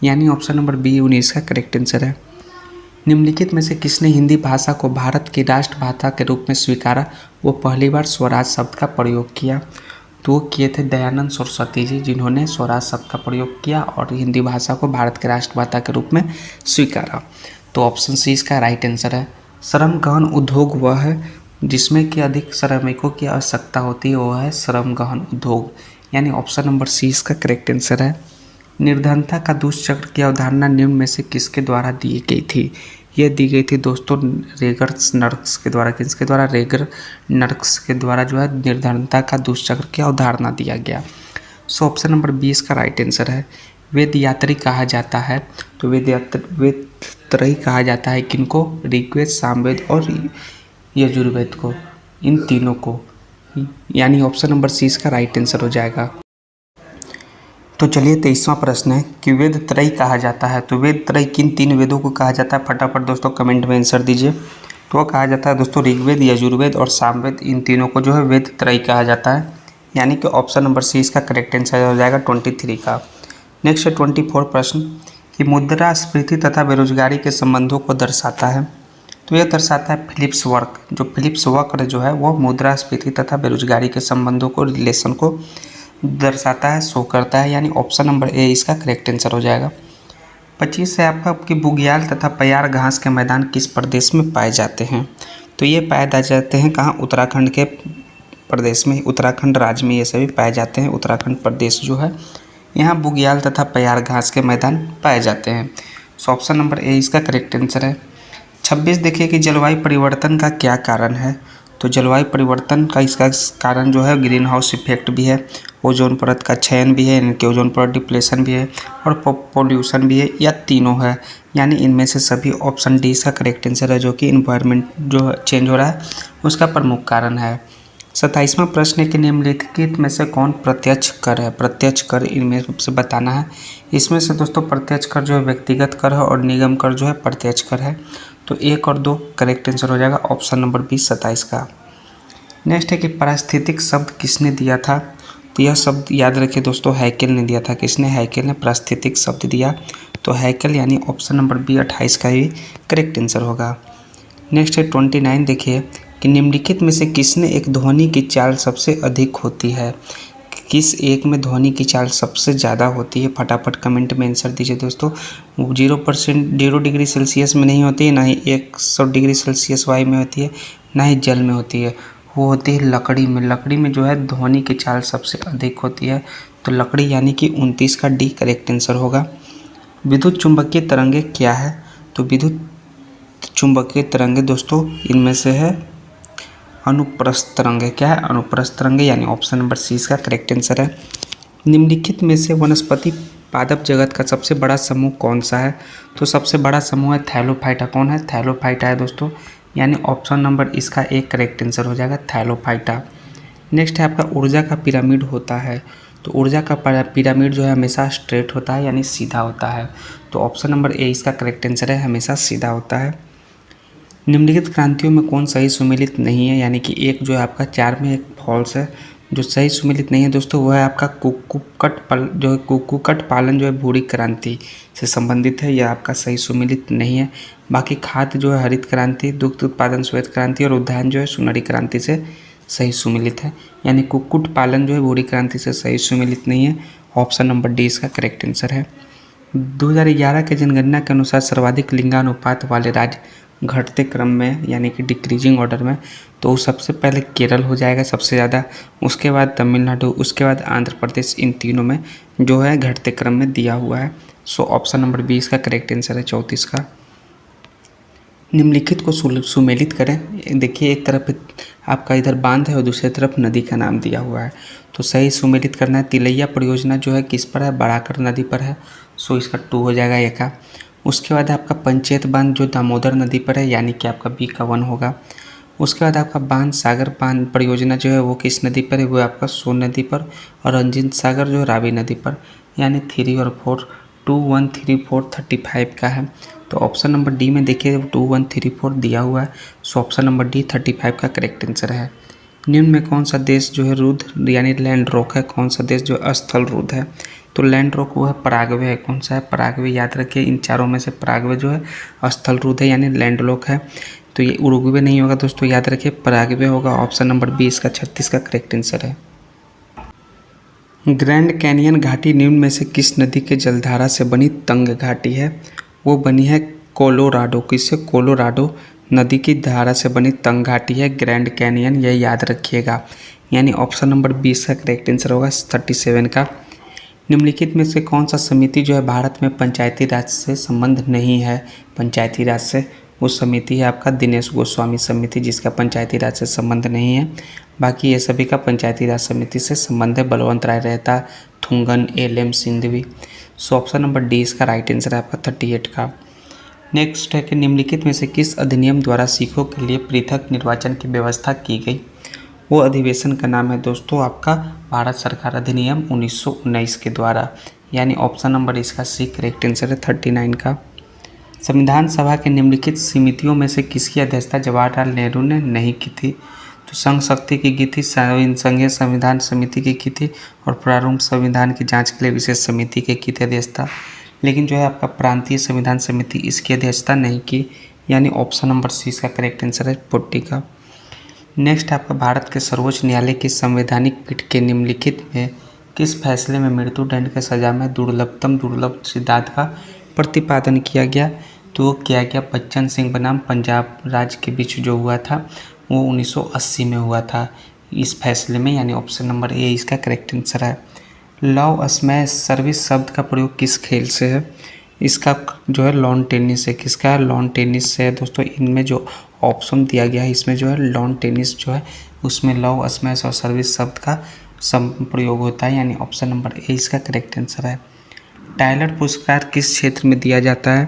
यानी ऑप्शन नंबर बी 19 का करेक्ट आंसर है। निम्नलिखित में से किसने हिंदी भाषा को भारत की राष्ट्रभाषा के रूप में स्वीकारा, वो पहली बार स्वराज शब्द का प्रयोग किया। तो वो किए थे दयानंद सरस्वती जी, जिन्होंने स्वराज शब्द का प्रयोग किया और हिंदी भाषा को भारत के राष्ट्रभाषा के रूप में स्वीकारा। तो ऑप्शन सी इसका राइट आंसर है। श्रम गहन उद्योग वह है जिसमें कि अधिक श्रमिकों की आवश्यकता होती है, वो है श्रम गहन उद्योग, यानी ऑप्शन नंबर सी इसका करेक्ट आंसर है। निर्धनता का दुष्चक्र की अवधारणा निम्न में से किसके द्वारा दी गई थी। यह दी गई थी दोस्तों रेगर नर्क्स के द्वारा। किसके द्वारा? रेगर नर्क्स के द्वारा जो है निर्धनता का दुष्चक्र की अवधारणा दिया गया। सो ऑप्शन नंबर 20 का राइट आंसर है। वेद यात्री कहा जाता है, तो वेद त्रयी कहा जाता है किनको? ऋग्वेद, सामवेद और यजुर्वेद को, इन तीनों को, यानी ऑप्शन नंबर सी इसका राइट आंसर हो जाएगा। तो चलिए 23वां प्रश्न है कि वेद त्रयी कहा जाता है। तो वेद त्रयी किन 3 वेदों को कहा जाता है, फटाफट दोस्तों कमेंट में आंसर दीजिए। तो वह कहा जाता है दोस्तों ऋग्वेद, यजुर्वेद और सामवेद, इन तीनों को जो है वेद त्रयी कहा जाता है, यानी कि ऑप्शन नंबर सी इसका करेक्ट आंसर हो जाएगा 23 का। नेक्स्ट है 24 प्रश्न कि मुद्रास्फीति तथा बेरोजगारी के संबंधों को दर्शाता है। तो यह दर्शाता है फिलिप्स वर्क। जो फिलिप्स वर्क जो है वो मुद्रास्फीति तथा बेरोजगारी के संबंधों को, रिलेशन को दर्शाता है, शो करता है, यानी ऑप्शन नंबर ए इसका करेक्ट आंसर हो जाएगा। 25 है आपका कि बुग्याल तथा प्यार घास के मैदान किस प्रदेश में पाए जाते हैं। तो ये पाए जाते हैं कहाँ? उत्तराखंड के प्रदेश में, उत्तराखंड राज्य में ये सभी पाए जाते हैं। उत्तराखंड प्रदेश जो है यहाँ बुग्याल तथा प्यार घास के मैदान पाए जाते हैं। सो ऑप्शन नंबर ए इसका करेक्ट आंसर है। 26 देखिए कि जलवायु परिवर्तन का क्या कारण है। तो जलवायु परिवर्तन का इसका कारण जो है ग्रीन हाउस इफेक्ट भी है, ओजोन परत का क्षयन भी है, इनके ओजोन परत डिप्लेशन भी है और पॉल्यूशन भी है, या तीनों है, यानी इनमें से सभी ऑप्शन डी इसका करेक्ट आंसर है, जो कि इन्वायरमेंट जो चेंज हो रहा है उसका प्रमुख कारण है। 27वां प्रश्न है कि निम्नलिखित में से कौन प्रत्यक्ष कर है। प्रत्यक्ष कर इनमें से बताना है। इसमें से दोस्तों प्रत्यक्ष कर जो है व्यक्तिगत कर है और निगम कर जो है प्रत्यक्ष कर है। तो 1 और 2 करेक्ट आंसर हो जाएगा ऑप्शन नंबर बी 27 का। नेक्स्ट है कि पारिस्थितिक शब्द किसने दिया था। तो यह शब्द याद रखिए दोस्तों हैकेल ने दिया था। किसने? हैकेल ने पारिस्थितिक शब्द दिया। तो हैकेल यानी ऑप्शन नंबर बी 28 का ही करेक्ट आंसर होगा। नेक्स्ट है 29 देखिए कि निम्नलिखित में से किसने एक ध्वनि की चाल सबसे अधिक होती है। किस एक में ध्वनि की चाल सबसे ज़्यादा होती है? फटाफट कमेंट में आंसर दीजिए दोस्तों। 0 डिग्री सेल्सियस में नहीं होती है, ना ही 100 डिग्री सेल्सियस वायु में होती है, ना ही जल में होती है। वो होती है लकड़ी में। लकड़ी में जो है ध्वनि की चाल सबसे अधिक होती है, तो लकड़ी यानी कि 29 का डी करेक्ट आंसर होगा। विद्युत चुंबकीय तरंगे क्या है? तो विद्युत चुंबकीय तरंगे दोस्तों इनमें से है अनुप्रस्थ तरंगे। क्या है? अनुप्रस्थ तरंगे, यानी ऑप्शन नंबर सी इसका करेक्ट आंसर है। निम्नलिखित में से वनस्पति पादप जगत का सबसे बड़ा समूह कौन सा है? तो सबसे बड़ा समूह है थैलोफाइटा। कौन है? थैलोफाइटा है दोस्तों, यानी ऑप्शन नंबर इसका एक करेक्ट आंसर हो जाएगा, थैलोफाइटा। नेक्स्ट है आपका ऊर्जा का पिरामिड होता है। तो ऊर्जा का पिरामिड जो है हमेशा स्ट्रेट होता है, यानी सीधा होता है, तो ऑप्शन नंबर ए इसका करेक्ट आंसर है, हमेशा सीधा होता है। निम्नलिखित क्रांतियों में कौन सही सुमेलित नहीं है? यानी कि एक जो है आपका 4 में एक फॉल्स है। जो सही सुमेलित नहीं है दोस्तों वो है आपका कुक्कुट पालन जो है भूरी क्रांति से संबंधित है, यह आपका सही सुमेलित नहीं है। बाकी खाद्य जो है हरित क्रांति, दुग्ध उत्पादन श्वेत क्रांति और उद्यान जो है सुनहरी क्रांति से सही सुमेलित है, यानी कुक्कुट पालन जो है भूरी क्रांति से सही सुमेलित नहीं है। ऑप्शन नंबर डी इसका करेक्ट आंसर है। 2011 के जनगणना के अनुसार सर्वाधिक लिंगानुपात वाले राज्य घटते क्रम में, यानी कि डिक्रीजिंग ऑर्डर में, तो सबसे पहले केरल हो जाएगा सबसे ज़्यादा, उसके बाद तमिलनाडु, उसके बाद आंध्र प्रदेश। इन तीनों में जो है घटते क्रम में दिया हुआ है। सो ऑप्शन नंबर बी इसका करेक्ट आंसर है, 34 का। निम्नलिखित को सुमेलित करें। देखिए एक तरफ आपका इधर बांध है और दूसरी तरफ नदी का नाम दिया हुआ है, तो सही सुमेलित करना है। तिलैया परियोजना जो है किस पर है? बड़ाकर नदी पर है, सो इसका 2 हो जाएगा ए का। उसके बाद आपका पंचायत बांध जो दामोदर नदी पर है, यानी कि आपका बी का 1 होगा। उसके बाद आपका बांध सागर बांध परियोजना जो है वो किस नदी पर है? वो आपका सोन नदी पर, और रंजीत सागर जो है रावी नदी पर, यानी 3 और 4, 2, 1, 3, 4, 35 का है। तो ऑप्शन नंबर डी में देखिए 2, 1, 3, 4 दिया हुआ है, सो ऑप्शन नंबर डी 35 का करेक्ट आंसर है। निम्न में कौन सा देश जो है रुद्र यानी लैंड रॉक है? कौन सा देश जो स्थल रुद्र है? तो लैंड रॉक वो है पराग्वे है। कौन सा है? पराग्वे। याद रखिए इन चारों में से पराग्वे जो है स्थल रुद्र है, यानी लैंड रॉक है, तो ये उरुग्वे नहीं होगा दोस्तों, याद रखिए पराग्वे होगा। ऑप्शन नंबर बी इसका 36 का करेक्ट आंसर है। ग्रैंड कैनियन घाटी निम्न में से किस नदी के जलधारा से बनी तंग घाटी है? वो बनी है कोलोराडो। किससे? कोलोराडो नदी की धारा से बनी तंग घाटी है ग्रैंड कैनियन, यह याद रखिएगा, यानी ऑप्शन नंबर 20 का करेक्ट आंसर होगा, 37 का। निम्नलिखित में से कौन सा समिति जो है भारत में पंचायती राज से संबंध नहीं है? पंचायती राज से वो समिति है आपका दिनेश गोस्वामी समिति, जिसका पंचायती राज से संबंध नहीं है। बाकी ये सभी का पंचायती राज समिति से संबंध है, बलवंत राय रहता, Thungon, L M. Singhvi. So option number D इसका राइट आंसर है आपका 38 का। नेक्स्ट है कि निम्नलिखित में से किस अधिनियम द्वारा सिखों के लिए पृथक निर्वाचन की व्यवस्था की गई? वो अधिवेशन का नाम है दोस्तों आपका भारत सरकार अधिनियम 1919 के द्वारा, यानी ऑप्शन नंबर इसका सी करेक्ट आंसर है, 39 का। संविधान सभा के निम्नलिखित समितियों में से किसकी अध्यक्षता जवाहरलाल नेहरू ने नहीं की थी? तो संघ शक्ति की की थी, संघीय संविधान समिति की थी, और प्रारूप संविधान की जांच के लिए विशेष समिति की थी अध्यक्षता। लेकिन जो है आपका प्रांतीय संविधान समिति इसकी अध्यक्षता नहीं की, यानी ऑप्शन नंबर सी इसका करेक्ट आंसर है, 40 का। नेक्स्ट आपका भारत के सर्वोच्च न्यायालय की संवैधानिक पीठ के निम्नलिखित में किस फैसले में मृत्युदंड की सजा में दुर्लभ सिद्धांत का प्रतिपादन किया गया? तो वो किया गया बच्चन सिंह बनाम पंजाब राज्य के बीच जो हुआ था वो 1980 में हुआ था इस फैसले में, यानी ऑप्शन नंबर ए इसका करेक्ट आंसर है। लव स्मैश सर्विस शब्द का प्रयोग किस खेल से है? इसका जो है लॉन टेनिस है। किसका है? लॉन टेनिस से है दोस्तों। इनमें जो ऑप्शन दिया गया है इसमें जो है लॉन टेनिस जो है उसमें लव स्मैश और सर्विस शब्द का प्रयोग होता है, यानी ऑप्शन नंबर ए इसका करेक्ट आंसर है। टाइलर पुरस्कार किस क्षेत्र में दिया जाता है?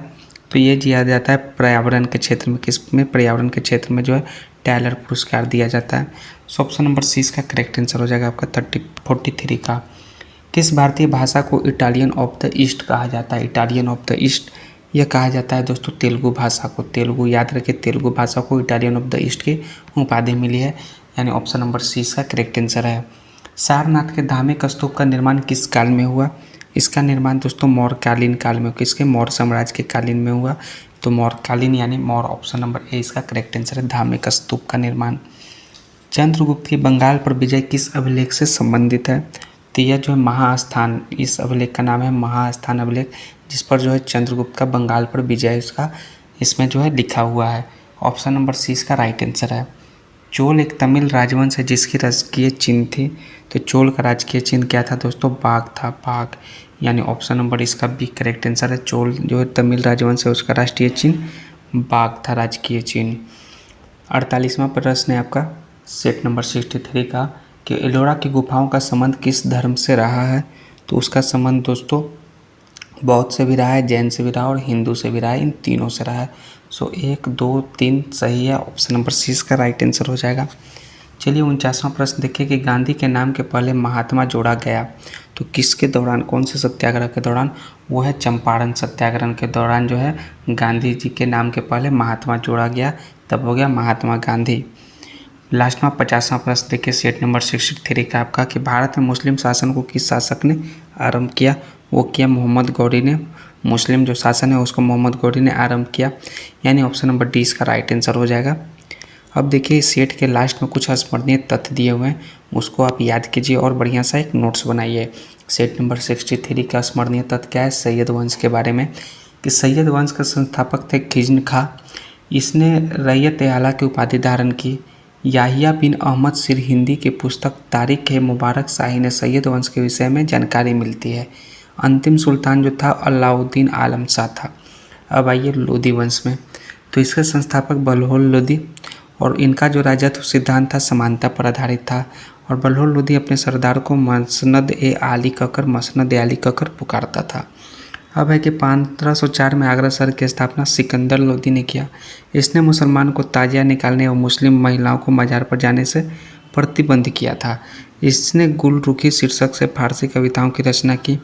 तो ये दिया जाता है पर्यावरण के क्षेत्र में। किस में? पर्यावरण के क्षेत्र में जो है टाइलर पुरस्कार दिया जाता है। सो ऑप्शन नंबर सी इसका करेक्ट आंसर हो जाएगा आपका 43 का। किस भारतीय भाषा को इटालियन ऑफ द ईस्ट कहा जाता है? इटालियन ऑफ द ईस्ट यह कहा जाता है दोस्तों तेलुगु भाषा को। तेलुगु, याद रखिए तेलुगु भाषा को इटालियन ऑफ द ईस्ट की उपाधि मिली है, यानी ऑप्शन नंबर सी इसका करेक्ट आंसर है। सारनाथ के धार्मिक स्तूप का निर्माण किस काल में हुआ? इसका निर्माण दोस्तों मौर्यकालीन काल में, किसके? मौर्य साम्राज्य के कालीन में हुआ, तो मौर्यकालीन यानी मौर्य, ऑप्शन नंबर ए इसका करेक्ट आंसर है, धार्मिक स्तूप का निर्माण। चंद्रगुप्त की बंगाल पर विजय किस अभिलेख से संबंधित है? तो यह जो है महास्थान, इस अभिलेख का नाम है महास्थान अभिलेख, जिस पर जो है चंद्रगुप्त का बंगाल पर विजय उसका इसमें जो है लिखा हुआ है। ऑप्शन नंबर सी इसका राइट आंसर है। चोल एक तमिल राजवंश है जिसकी राजकीय चिन्ह थी। तो चोल का राजकीय चिन्ह क्या था दोस्तों? बाघ था, बाघ। यानी ऑप्शन नंबर इसका बी करेक्ट आंसर है। चोल जो है तमिल राजवंश है उसका राष्ट्रीय चिन्ह बाघ था, राजकीय चिन्ह। 48वां प्रश्न है आपका सेट नंबर 63 का कि एलोरा की गुफाओं का संबंध किस धर्म से रहा है? तो उसका संबंध दोस्तों बौद्ध से भी रहा है, जैन से भी रहा और हिंदू से भी रहा है, इन तीनों से रहा है। सो 1, 2, 3 सही है। ऑप्शन नंबर सी इसका राइट आंसर हो जाएगा। चलिए 49वां प्रश्न देखिए कि गांधी के नाम के पहले महात्मा जोड़ा गया तो किसके दौरान, कौन से सत्याग्रह के दौरान? वो है चंपारण सत्याग्रह के दौरान जो है गांधी जी के नाम के पहले महात्मा जोड़ा गया, तब हो गया महात्मा गांधी। लास्ट में 50वां प्रश्न देखिए सेट नंबर 63 का आपका कि भारत में मुस्लिम शासन को किस शासक ने आरंभ किया? वो किया मोहम्मद गौरी ने। मुस्लिम जो शासन है उसको मोहम्मद गौरी ने आरंभ किया, यानी ऑप्शन नंबर डी इसका राइट आंसर हो जाएगा। अब देखिए इस सेट के लास्ट में कुछ स्मरणीय तथ्य दिए हुए हैं, उसको आप याद कीजिए और बढ़िया सा एक नोट्स बनाइए। सेट नंबर 63 का स्मरणीय तथ्य क्या है? सैयद वंश के बारे में, कि सैयद वंश का संस्थापक थे खिज्न खां। इसने रैयत आला की उपाधि धारण की। याहिया बिन अहमद सिर हिंदी की पुस्तक तारीख ए मुबारक शाही ने सैयद वंश के विषय में जानकारी मिलती है। अंतिम सुल्तान जो था अलाउद्दीन आलम शाह था। अब आइए लोदी वंश में, तो इसके संस्थापक बलहोल लोदी, और इनका जो राजत्व सिद्धांत था समानता पर आधारित था। और बलहोल लोदी अपने सरदार को मसनद ए आली कहकर पुकारता था। अब है कि 1504 में आगरा शहर की स्थापना सिकंदर लोदी ने किया। इसने मुसलमान को ताजिया निकालने और मुस्लिम महिलाओं को मजार पर जाने से प्रतिबंध किया था। इसने गुलरुखी शीर्षक से फारसी कविताओं की रचना की।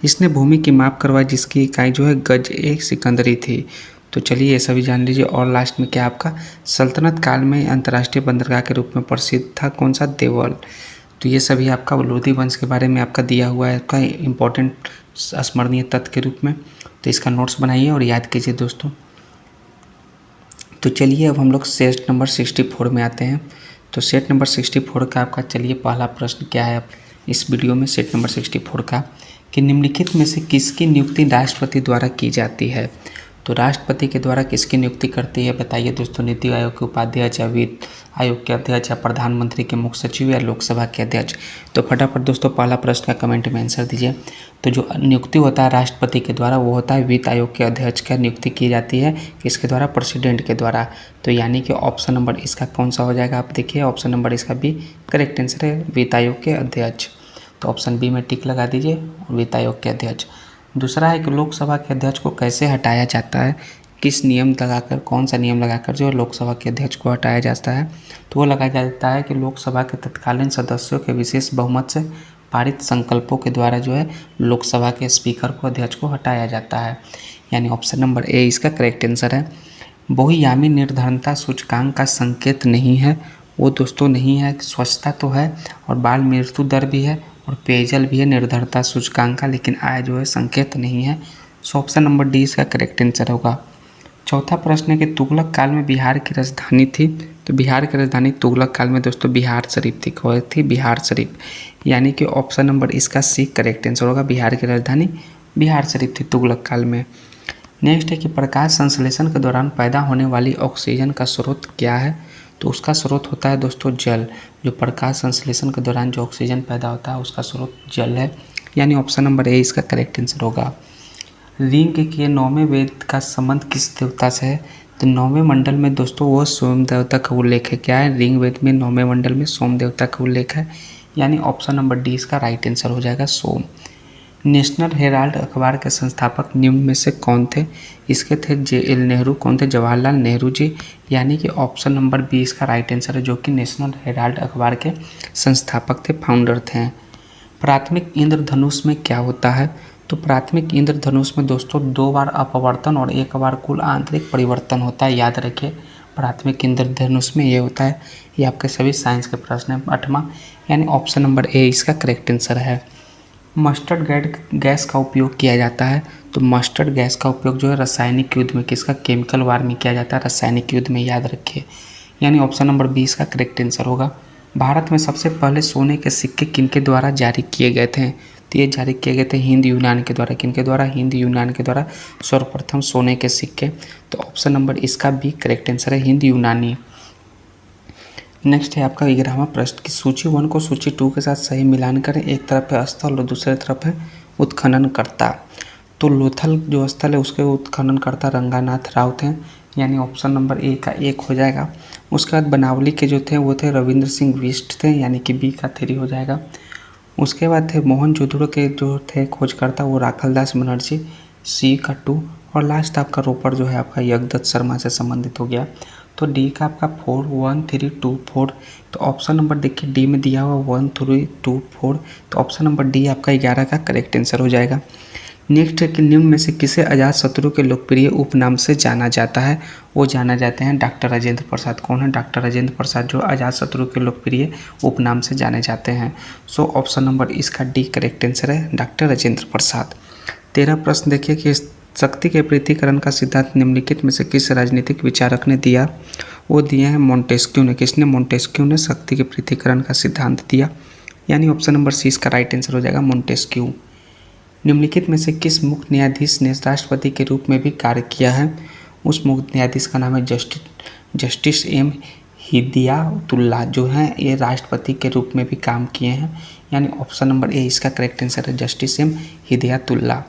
इसने भूमि की माप करवाई जिसकी इकाई जो है गज एक सिकंदरी थी। तो चलिए ये सभी जान लीजिए। और लास्ट में क्या आपका सल्तनत काल में अंतर्राष्ट्रीय बंदरगाह के रूप में प्रसिद्ध था कौन सा? देवल। तो ये सभी आपका लोधी वंश के बारे में आपका दिया हुआ है, आपका इम्पोर्टेंट स्मरणीय तथ्य के रूप में। तो इसका नोट्स बनाइए और याद कीजिए दोस्तों। तो चलिए अब हम लोग सेट नंबर 64 में आते हैं। तो सेट नंबर 64 का आपका चलिए पहला प्रश्न क्या है इस वीडियो में सेट नंबर 64 का कि निम्नलिखित में से किसकी नियुक्ति राष्ट्रपति द्वारा की जाती है? तो राष्ट्रपति के द्वारा किसकी नियुक्ति करती है बताइए दोस्तों? नीति आयोग के उपाध्यक्ष या वित्त आयोग के अध्यक्ष या प्रधानमंत्री के मुख्य सचिव या लोकसभा के अध्यक्ष? तो फटाफट दोस्तों पहला प्रश्न का कमेंट में आंसर दीजिए। तो जो नियुक्ति होता है राष्ट्रपति के द्वारा वो होता है वित्त आयोग के अध्यक्ष का नियुक्ति की जाती है, किसके द्वारा? प्रेसिडेंट के द्वारा। तो यानी कि ऑप्शन नंबर इसका कौन सा हो जाएगा? आप देखिए ऑप्शन नंबर इसका बी करेक्ट आंसर है, वित्त आयोग के अध्यक्ष। तो ऑप्शन बी में टिक लगा दीजिए, वित्त आयोग के अध्यक्ष। दूसरा है कि लोकसभा के अध्यक्ष को कैसे हटाया जाता है? किस नियम लगाकर, कौन सा नियम लगाकर जो लोकसभा के अध्यक्ष को हटाया जाता है? तो वो लगाया जाता है कि लोकसभा के तत्कालीन सदस्यों के विशेष बहुमत से पारित संकल्पों के द्वारा जो है लोकसभा के स्पीकर को, अध्यक्ष को हटाया जाता है। यानी ऑप्शन नंबर ए इसका करेक्ट आंसर है। बहुयामी निर्धनता सूचकांक का संकेत नहीं है, वो दोस्तों नहीं है। स्वच्छता तो है और बाल मृत्यु दर भी है और पेयजल भी है निर्धनता सूचकांक का, लेकिन आय जो है संकेत नहीं है। सो ऑप्शन नंबर डी इसका करेक्ट आंसर होगा। चौथा प्रश्न है कि तुगलक काल में बिहार की राजधानी थी। तो बिहार की राजधानी तुगलक काल में दोस्तों बिहार शरीफ थी। कौन थी? बिहार शरीफ। यानी कि ऑप्शन नंबर इसका सी करेक्ट आंसर होगा। बिहार की राजधानी बिहार शरीफ थी तुगलक काल में। नेक्स्ट है कि प्रकाश संश्लेषण के दौरान पैदा होने वाली ऑक्सीजन का स्रोत क्या है? तो उसका स्रोत होता है दोस्तों जल। जो प्रकाश संश्लेषण के दौरान जो ऑक्सीजन पैदा होता है उसका स्रोत जल है। यानी ऑप्शन नंबर ए इसका करेक्ट आंसर होगा। ऋग के 9वें वेद का संबंध किस देवता से है? तो 9वें मंडल में दोस्तों वो सोम देवता का उल्लेख है। क्या है? ऋग वेद में 9वें मंडल में सोम देवता का उल्लेख है। यानी ऑप्शन नंबर डी इसका राइट आंसर हो जाएगा, सोम। नेशनल हेराल्ड अखबार के संस्थापक निम्न में से कौन थे? इसके थे JL नेहरू। कौन थे? जवाहरलाल नेहरू जी। यानी कि ऑप्शन नंबर बी इसका राइट आंसर है, जो कि नेशनल हेराल्ड अखबार के संस्थापक थे, फाउंडर थे। प्राथमिक इंद्रधनुष में क्या होता है? तो प्राथमिक इंद्रधनुष में दोस्तों 2 बार अपवर्तन और 1 बार कुल आंतरिक परिवर्तन होता है। याद रखिए प्राथमिक इंद्रधनुष में ये होता है। ये आपके सभी साइंस के प्रश्न है 8वां। यानी ऑप्शन नंबर ए इसका करेक्ट आंसर है। मस्टर्ड गैस का उपयोग किया जाता है। तो मस्टर्ड गैस का उपयोग जो है रासायनिक युद्ध में, किसका? केमिकल वार में किया जाता है, रासायनिक युद्ध में, याद रखिए। यानी ऑप्शन नंबर बी इसका करेक्ट आंसर होगा। भारत में सबसे पहले सोने के सिक्के किनके द्वारा जारी किए गए थे? तो ये जारी किए गए थे हिंद यूनान के द्वारा। किनके द्वारा? हिंद यूनान के द्वारा सर्वप्रथम सोने के सिक्के। तो ऑप्शन नंबर इसका बी करेक्ट आंसर है, हिंद यूनानी। नेक्स्ट है आपका 11वां प्रश्न कि सूची 1 को सूची 2 के साथ सही मिलान करें। एक तरफ है स्थल और दूसरे तरफ है उत्खननकर्ता। तो लोथल जो स्थल है उसके उत्खननकर्ता रंगानाथ राउत हैं, यानी ऑप्शन नंबर ए का 1 हो जाएगा। उसके बाद बनावली के जो थे वो थे रविंद्र सिंह बिष्ट थे, यानी कि बी का 3 हो जाएगा। उसके बाद थे मोहनजोदड़ो के जो थे खोजकर्ता वो राखलदास बनर्जी, सी का 2। और लास्ट आपका रोपड़ जो है आपका यज्ञदत्त शर्मा से संबंधित हो गया। तो डी का आपका 4 1 3 2 4। तो ऑप्शन नंबर देखिए डी में दिया हुआ 1 3 2 4। तो ऑप्शन नंबर डी आपका 11 का करेक्ट आंसर हो जाएगा। नेक्स्ट है कि निम्न में से किसे अजातशत्रु के लोकप्रिय उपनाम से जाना जाता है? वो जाना जाते हैं डॉक्टर राजेंद्र प्रसाद। कौन है? डॉक्टर राजेंद्र प्रसाद जो अजातशत्रु के लोकप्रिय उपनाम से जाने जाते हैं। सो ऑप्शन नंबर इसका डी करेक्ट आंसर है, डॉक्टर राजेंद्र प्रसाद। 13 प्रश्न देखिए कि शक्ति के पृथक्करण का सिद्धांत निम्नलिखित में से किस राजनीतिक विचारक ने दिया? वो दिए हैं मोंटेस्क्यू ने। किसने? मोंटेस्क्यू ने शक्ति के पृथक्करण का सिद्धांत दिया, यानी ऑप्शन नंबर सी इसका राइट आंसर हो जाएगा, मोंटेस्क्यू। निम्नलिखित में से किस मुख्य न्यायाधीश ने राष्ट्रपति के रूप में भी कार्य किया है? उस मुख्य न्यायाधीश का नाम है जस्टिस एम हिदायतुल्लाह, जो हैं ये राष्ट्रपति के रूप में भी काम किए हैं, यानी ऑप्शन नंबर ए इसका करेक्ट आंसर है, जस्टिस एम हिदायतुल्लाह।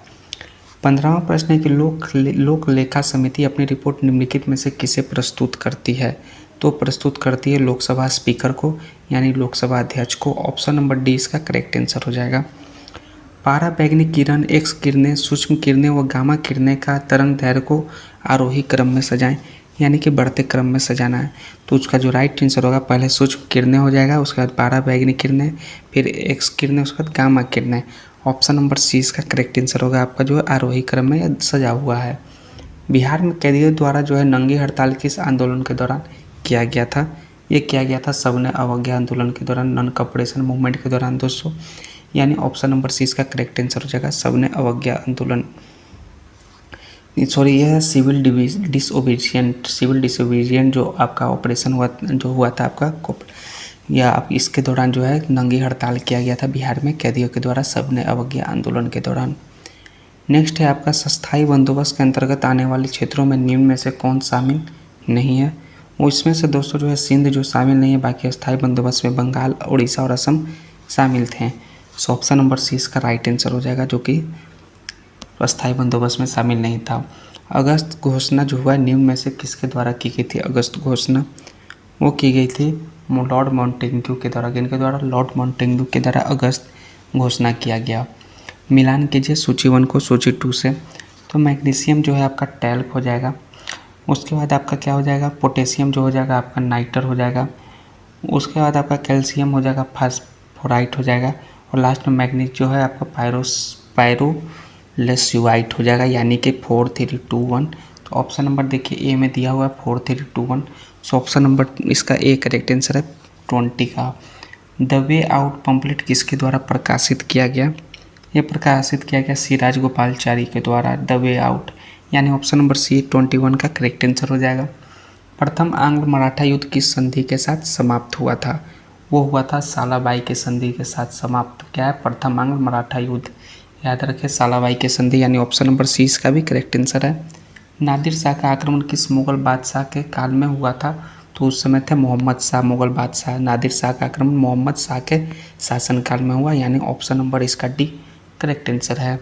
15वां प्रश्न है कि लोक लेखा समिति अपनी रिपोर्ट निम्नलिखित में से किसे प्रस्तुत करती है? तो प्रस्तुत करती है लोकसभा स्पीकर को, यानी लोकसभा अध्यक्ष को। ऑप्शन नंबर डी इसका करेक्ट आंसर हो जाएगा। पाराबैंगनी किरण, एक्स किरणें, सूक्ष्म किरणें व गामा किरणें का तरंग दैर्घ्य को आरोही क्रम में सजाएं, यानी कि बढ़ते क्रम में सजाना है। तो उसका जो राइट आंसर होगा पहले सूक्ष्म किरणें हो जाएगा, उसके बाद पाराबैंगनी किरणें, फिर एक्स किरणें, उसके बाद गामा किरणें। ऑप्शन नंबर सी इसका करेक्ट आंसर होगा आपका जो आरोही क्रम में सजा हुआ है। बिहार में कैदियों द्वारा जो है नंगी हड़ताल किस आंदोलन के दौरान किया गया था? ये किया गया था सबने अवज्ञा आंदोलन के दौरान, नन कॉपरेशन मूवमेंट के दौरान दोस्तों, यानी ऑप्शन नंबर सी इसका करेक्ट आंसर हो जाएगा, सबने अवज्ञा आंदोलन। सॉरी, यह है सिविल डिसोबीडियंट जो आपका ऑपरेशन हुआ था आपका, या आप इसके दौरान जो है नंगी हड़ताल किया गया था बिहार में कैदियों के द्वारा सबने अवज्ञा आंदोलन के दौरान। नेक्स्ट है आपका स्थायी बंदोबस्त के अंतर्गत आने वाले क्षेत्रों में निम्न में से कौन शामिल नहीं है? वो इसमें से दोस्तों जो है सिंध जो शामिल नहीं है, बाकी स्थायी बंदोबस्त में बंगाल, उड़ीसा और असम शामिल थे। सो ऑप्शन नंबर सी इसका राइट आंसर हो जाएगा, जो कि अस्थायी बंदोबस्त में शामिल नहीं था। अगस्त घोषणा जो हुआ निम्न में से किसके द्वारा की गई थी? अगस्त घोषणा वो की गई थी लॉर्ड मॉन्टेग्यू के द्वारा। किनके द्वारा? लॉर्ड मॉन्टेग्यू के द्वारा अगस्त घोषणा किया गया। मिलान कीजिए सूची 1 को सूची 2 से। तो मैग्नीशियम जो है आपका टैल्क हो जाएगा, उसके बाद आपका क्या हो जाएगा? पोटेशियम जो हो जाएगा आपका नाइटर हो जाएगा, उसके बाद आपका कैल्शियम हो जाएगा फास्फोराइट हो जाएगा, और लास्ट में मैग्नीज जो है आपका पायरोलेस्यूआइट हो जाएगा, यानी कि 4 3 2 1। तो ऑप्शन नंबर देखिए ए में दिया हुआ है 4 3 2 1। सो ऑप्शन नंबर इसका ए करेक्ट आंसर है 20 का। द वे आउट पम्पलेट किसके द्वारा प्रकाशित किया गया? यह प्रकाशित किया गया सी राजगोपालचारी के द्वारा, द वे आउट, यानी ऑप्शन नंबर सी 21 का करेक्ट आंसर हो जाएगा। प्रथम आंग्ल मराठा युद्ध किस संधि के साथ समाप्त हुआ था? वो हुआ था सालाबाई के संधि के साथ समाप्त। क्या है? प्रथम आंग्ल मराठा युद्ध, याद रखें सालाबाई के संधि, यानी ऑप्शन नंबर सी इसका भी करेक्ट आंसर है। नादिर शाह का आक्रमण किस मुगल बादशाह के काल में हुआ था? तो उस समय थे मोहम्मद शाह मुगल बादशाह। नादिर शाह का आक्रमण मोहम्मद शाह के शासनकाल में हुआ, यानी ऑप्शन नंबर इसका डी करेक्ट आंसर है।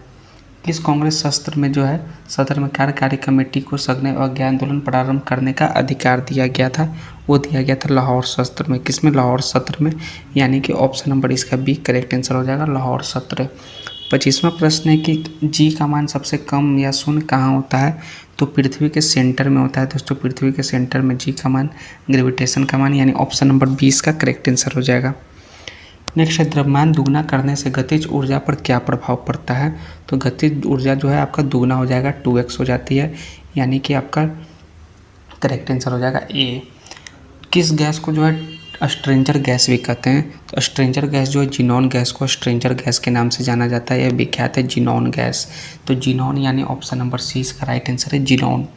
किस कांग्रेस सत्र में जो है सदर में कार्यकारी कमेटी को सघन अवज्ञा आंदोलन प्रारंभ करने का अधिकार दिया गया था? वो दिया गया था लाहौर सत्र में। किसमें? लाहौर सत्र में, यानी कि ऑप्शन नंबर इसका बी करेक्ट आंसर हो जाएगा, लाहौर सत्र। 25वां प्रश्न है कि जी का मान सबसे कम या शून्य कहाँ होता है? तो पृथ्वी के सेंटर में होता है दोस्तों, पृथ्वी के सेंटर में जी का मान, ग्रेविटेशन का मान, यानी ऑप्शन नंबर 20 का करेक्ट आंसर हो जाएगा। नेक्स्ट है द्रव्यमान दुगना करने से गतिज ऊर्जा पर क्या प्रभाव पड़ता है? तो गतिज ऊर्जा जो है आपका दुगना हो जाएगा, 2x हो जाती है, यानी कि आपका करेक्ट आंसर हो जाएगा ए। किस गैस को जो है स्ट्रेंजर गैस भी कहते हैं? तो स्ट्रेंजर गैस जो है जिनॉन गैस को स्ट्रेंजर गैस के नाम से जाना जाता है, यह विख्यात है जिनॉन गैस। तो जिनॉन यानी ऑप्शन नंबर सी इसका राइट आंसर है, जिनॉन।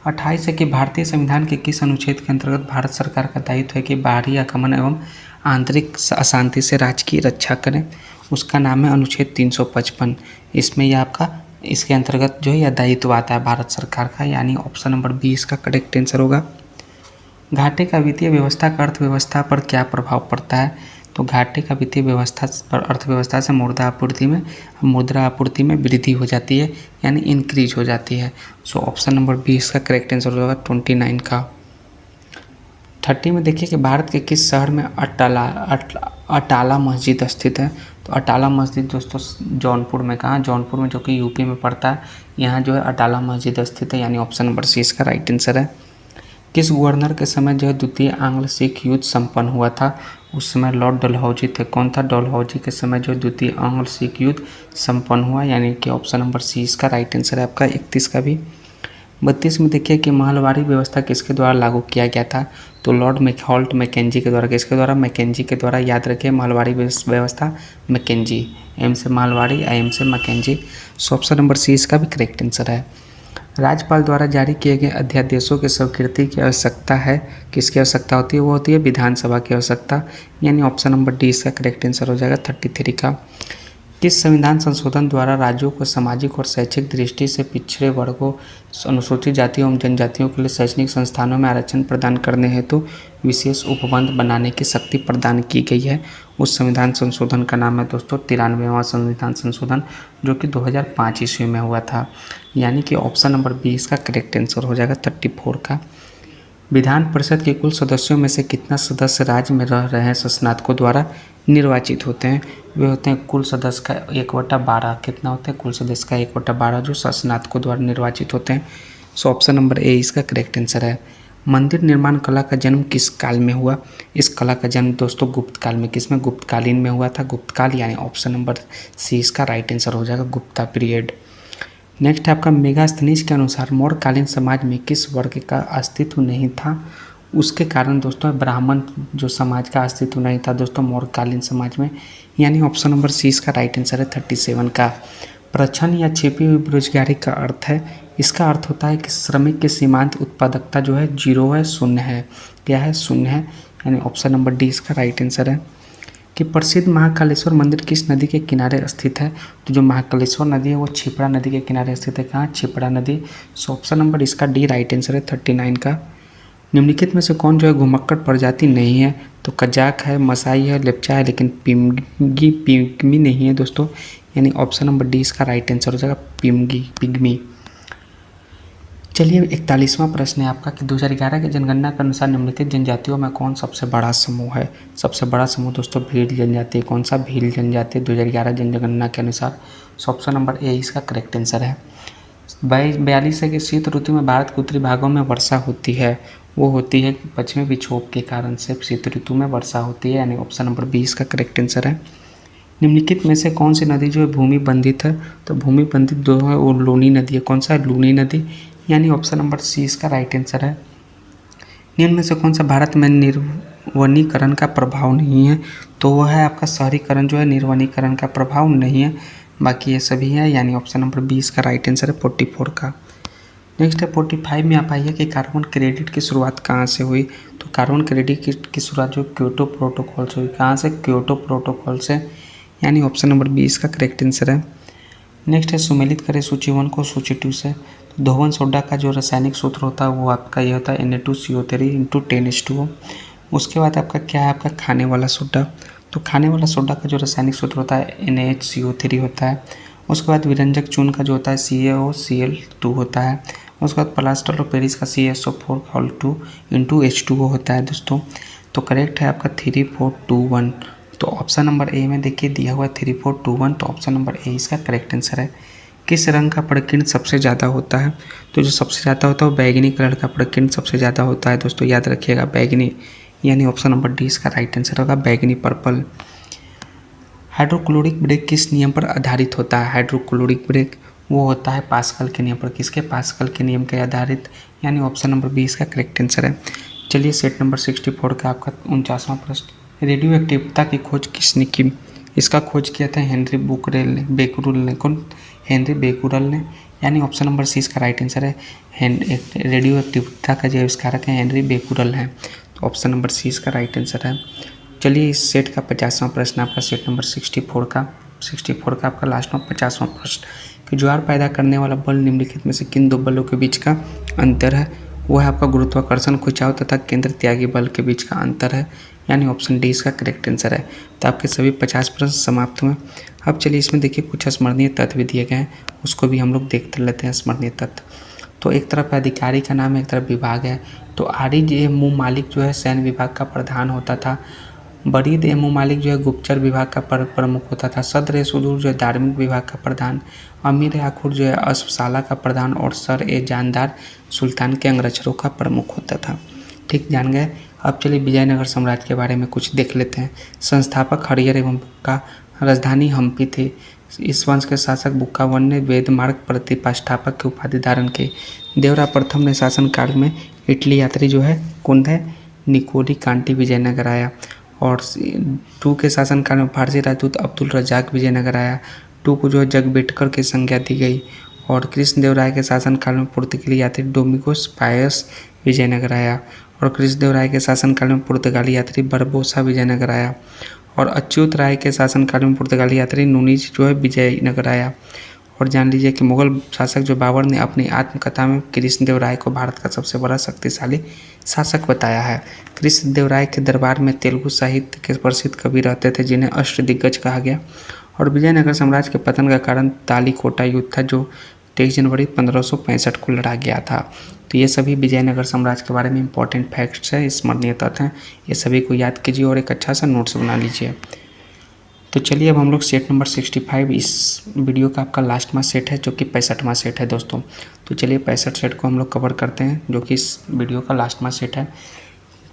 28 है कि भारतीय संविधान के किस अनुच्छेद के अंतर्गत भारत सरकार का दायित्व है कि बाहरी आक्रमण एवं आंतरिक अशांति से राज्य की रक्षा करें, उसका नाम है अनुच्छेद 355। इसमें यह आपका इसके अंतर्गत जो है यह दायित्व आता है भारत सरकार का, यानी ऑप्शन नंबर बी इसका करेक्ट आंसर होगा। घाटे का वित्तीय व्यवस्था का अर्थव्यवस्था पर क्या प्रभाव पड़ता है? तो घाटे का वित्तीय व्यवस्था पर अर्थव्यवस्था से मुद्रा आपूर्ति में वृद्धि हो जाती है, यानी इंक्रीज हो जाती है। सो ऑप्शन नंबर बी इसका करेक्ट आंसर होगा 29 का। 30 में देखिए कि भारत के किस शहर में अटाला मस्जिद स्थित है? तो अटाला मस्जिद दोस्तों जौनपुर में, कहाँ? जौनपुर में, जो कि यूपी में पड़ता है। यहाँ जो है अटाला मस्जिद स्थित है, यानी ऑप्शन नंबर सी इसका राइट आंसर है। किस गवर्नर के समय जो है द्वितीय आंग्ल सिख युद्ध संपन्न हुआ था? उस समय लॉर्ड डलहौजी थे। कौन था? डलहौजी के समय जो द्वितीय आंग्ल सिख युद्ध संपन्न हुआ, यानी कि ऑप्शन नंबर सी इसका राइट आंसर है आपका 31 का भी। 32 में देखिए कि महलवाड़ी व्यवस्था किसके द्वारा लागू किया गया था? तो लॉर्ड मैकॉल्ट मैकेंजी के द्वारा। किसके द्वारा? मैकेंजी के द्वारा। याद रखिए महलवाड़ी व्यवस्था मैकेंजी, एम से महलवाड़ी, एम से Mackenzie. So option number C इसका भी करेक्ट आंसर है। राज्यपाल द्वारा जारी किए गए अध्यादेशों के स्वीकृति की आवश्यकता है, किसकी आवश्यकता होती है? वो होती है विधानसभा की आवश्यकता, यानी ऑप्शन नंबर डी इसका करेक्ट आंसर हो जाएगा 33 का। किस संविधान संशोधन द्वारा राज्यों को सामाजिक और शैक्षिक दृष्टि से पिछड़े वर्गों, अनुसूचित जातियों एवं जनजातियों के लिए शैक्षणिक संस्थानों में आरक्षण प्रदान करने हेतु विशेष उपबंध बनाने की शक्ति प्रदान की गई है? उस संविधान संशोधन का नाम है दोस्तों 93वां संविधान संशोधन, जो कि 2005 ईस्वी में हुआ था, यानी कि ऑप्शन नंबर बी इसका करेक्ट आंसर हो जाएगा 34 का। विधान परिषद के कुल सदस्यों में से कितना सदस्य राज्य में रह रहे स्नातकों द्वारा निर्वाचित होते हैं? वे होते हैं कुल सदस्य का 1/12। कितना होता है? कुल सदस्य का 1/12 जो स्नातकों द्वारा निर्वाचित होते हैं। सो ऑप्शन नंबर ए इसका करेक्ट आंसर है। मंदिर निर्माण कला का जन्म किस काल में हुआ? इस कला का जन्म दोस्तों गुप्त काल में। किसमें? गुप्तकालीन में हुआ था। गुप्त काल, यानी ऑप्शन नंबर सी इसका राइट आंसर हो जाएगा गुप्ता पीरियड। नेक्स्ट है आपका मेगास्थनीज के अनुसार मौर्यकालीन समाज में किस वर्ग का अस्तित्व नहीं था? उसके कारण दोस्तों ब्राह्मण जो समाज का अस्तित्व नहीं था दोस्तों मौर्यकालीन समाज में, यानी ऑप्शन नंबर सी इसका राइट आंसर है 37 का। प्रछन्न या छिपी हुई बेरोजगारी का अर्थ है, इसका अर्थ होता है कि श्रमिक की सीमांत उत्पादकता जो है 0 है, शून्य है। क्या है? शून्य है, यानी ऑप्शन नंबर डी इसका राइट आंसर है। कि प्रसिद्ध महाकालेश्वर मंदिर किस नदी के किनारे स्थित है? तो जो महाकालेश्वर नदी है वो छिपरा नदी के किनारे स्थित है। कहाँ? छिपरा नदी। सो ऑप्शन नंबर इसका डी राइट आंसर है 39 का। निम्नलिखित में से कौन जो है घुमक्कड़ प्रजाति नहीं है? तो कजाक है, मसाई है, लेप्चा है, लेकिन पिग्मी नहीं है दोस्तों, यानी ऑप्शन नंबर डी इसका राइट आंसर हो जाएगा पिग्मी। चलिए 41वां प्रश्न है आपका कि 2011 की जनगणना के अनुसार निम्नलिखित जनजातियों में कौन सबसे बड़ा समूह है? सबसे बड़ा समूह दोस्तों भील जनजाति। कौन सा? भील जनजाति 2011 जनगणना के अनुसार। ऑप्शन नंबर ए इसका करेक्ट आंसर है। 42 है कि शीत ऋतु में भारत के उत्तरी भागों में वर्षा होती है, वो होती है पश्चिमी विक्षोभ के कारण से शीत ऋतु में वर्षा होती है, यानी ऑप्शन नंबर बी इसका करेक्ट आंसर है। निम्नलिखित में से कौन सी नदी जो है भूमि बंधित है? तो भूमि बंधित जो है वो लूनी नदी है। कौन सा? लूनी नदी, यानी ऑप्शन नंबर सी इसका राइट आंसर है। निम्न में से कौन सा भारत में निर्वनीकरण का प्रभाव नहीं है? तो वह है आपका शहरीकरण जो है निर्वनीकरण का प्रभाव नहीं है, बाकी ये सभी है, यानी ऑप्शन नंबर बी इसका राइट आंसर है 44 का। नेक्स्ट है 45 में आप आइए कि कार्बन क्रेडिट की शुरुआत कहाँ से हुई? तो कार्बन क्रेडिट की शुरुआत जो क्योटो प्रोटोकॉल से हुई। कहाँ से? क्योटो प्रोटोकॉल से, यानी ऑप्शन नंबर बी इसका करेक्ट आंसर है। नेक्स्ट है सुमेलित करें सूची 1 को सूची 2 से। तो धोवन सोडा का जो रासायनिक सूत्र होता है वो आपका ये होता है Na2CO3 × 10H2O। उसके बाद आपका क्या है? आपका खाने वाला सोडा। तो खाने वाला सोडा का जो रासायनिक सूत्र होता है NaHCO3 होता है। उसके बाद विरंजक चून का जो होता है CaOCl2 होता है। उसके बाद प्लास्टर ऑफ पेरिस का CaSO4 × H2O होता है दोस्तों। तो करेक्ट है आपका 3421। तो ऑप्शन नंबर ए में देखिए दिया हुआ है 3421, तो ऑप्शन नंबर ए इसका करेक्ट आंसर है। किस रंग का प्रकीर्ण सबसे ज़्यादा होता है? तो जो सबसे ज़्यादा होता है वो बैगनी कलर का प्रकीर्ण सबसे ज़्यादा होता है दोस्तों, याद रखिएगा बैगनी, यानी ऑप्शन नंबर डी इसका राइट आंसर होगा बैगनी पर्पल। हाइड्रोक्लोरिक ब्रेक किस नियम पर आधारित होता है? हाइड्रोक्लोरिक ब्रेक वो होता है पास्कल के नियम पर। किसके? पास्कल के नियम के आधारित, यानी ऑप्शन नंबर बी इसका करेक्ट आंसर है। चलिए सेट नंबर 64 का आपका 49वां प्रश्न। रेडियो एक्टिविटी की खोज किसने की? इसका खोज किया था हेनरी बेकुरल ने। कौन? हेनरी बेकुरल ने, यानी ऑप्शन नंबर सी इसका राइट आंसर है। रेडियो एक्टिविटी का जो आविष्कारक है हेनरी बेकुरल है, तो ऑप्शन नंबर सी इसका राइट आंसर है। चलिए इस सेट का 50वां प्रश्न आपका सेट नंबर 64 का आपका लास्ट में 50वां प्रश्न कि ज्वार पैदा करने वाला बल निम्नलिखित में से किन दो बलों के बीच का अंतर है। वो है आपका गुरुत्वाकर्षण खिंचाव तथा केंद्र त्यागी बल के बीच का अंतर है, यानी ऑप्शन डी इसका करेक्ट आंसर है। तो आपके सभी 50 प्रश्न समाप्त हुए। अब चलिए इसमें देखिए कुछ स्मरणीय तथ्य भी दिए गए हैं, उसको भी हम लोग देखते लेते हैं। स्मरणीय तथ्य तो एक तरफ अधिकारी का नाम है, एक तरफ विभाग है। तो आरिज मुँह मालिक जो है सैन्य विभाग का प्रधान होता था। बरीद मुँह मालिक जो है गुप्तचर विभाग का प्रमुख होता था। सदर सुदूर जो है धार्मिक विभाग का प्रधान। अमीर आखुर जो है अश्वशाला का प्रधान और सर जानदार सुल्तान के अंगरक्षकों का प्रमुख होता था। ठीक जान गए। अब चलिए विजयनगर साम्राज्य के बारे में कुछ देख लेते हैं। संस्थापक हरिहर एवं बुक्का, राजधानी हम्पी थी। इस वंश के शासक बुक्कावन ने वेद मार्ग प्रतिष्ठापक की उपाधि धारण की। देवरा प्रथम ने शासनकाल में इटली यात्री जो है कुंद है निकोली कांटी विजयनगर आया। और 2 के शासनकाल में फारसी राजदूत अब्दुल रजाक विजयनगर आया। 2 को जो है जगबेटकर की संज्ञा दी गई। और कृष्णदेवराय के शासनकाल में पुर्तगाली यात्री डोमिगोस पायस विजयनगर आया। और कृष्णदेवराय के शासनकाल में पुर्तगाली यात्री बरबोसा विजयनगर आया। और अच्युत राय के शासनकाल में पुर्तगाली यात्री नुनीज जो है विजयनगर आया। और जान लीजिए कि मुगल शासक जो बाबर ने अपनी आत्मकथा में कृष्णदेवराय को भारत का सबसे बड़ा शक्तिशाली शासक बताया है। कृष्णदेवराय के दरबार में तेलुगु साहित्य के प्रसिद्ध कवि रहते थे जिन्हें अष्टदिग्गज कहा गया। और विजयनगर साम्राज्य के पतन का कारण तालीकोटा युद्ध था जो 23 जनवरी 1565 को लड़ा गया था। तो ये सभी विजयनगर साम्राज्य के बारे में इंपॉर्टेंट फैक्ट्स है, स्मरणीय तथ्य हैं। ये सभी को याद कीजिए और एक अच्छा सा नोट्स बना लीजिए। तो चलिए अब हम लोग सेट नंबर 65 इस वीडियो का आपका लास्टवां सेट है जो कि 65वां सेट है दोस्तों। तो चलिए 65 सेट को हम लोग कवर करते हैं जो कि इस वीडियो का लास्टवां सेट है।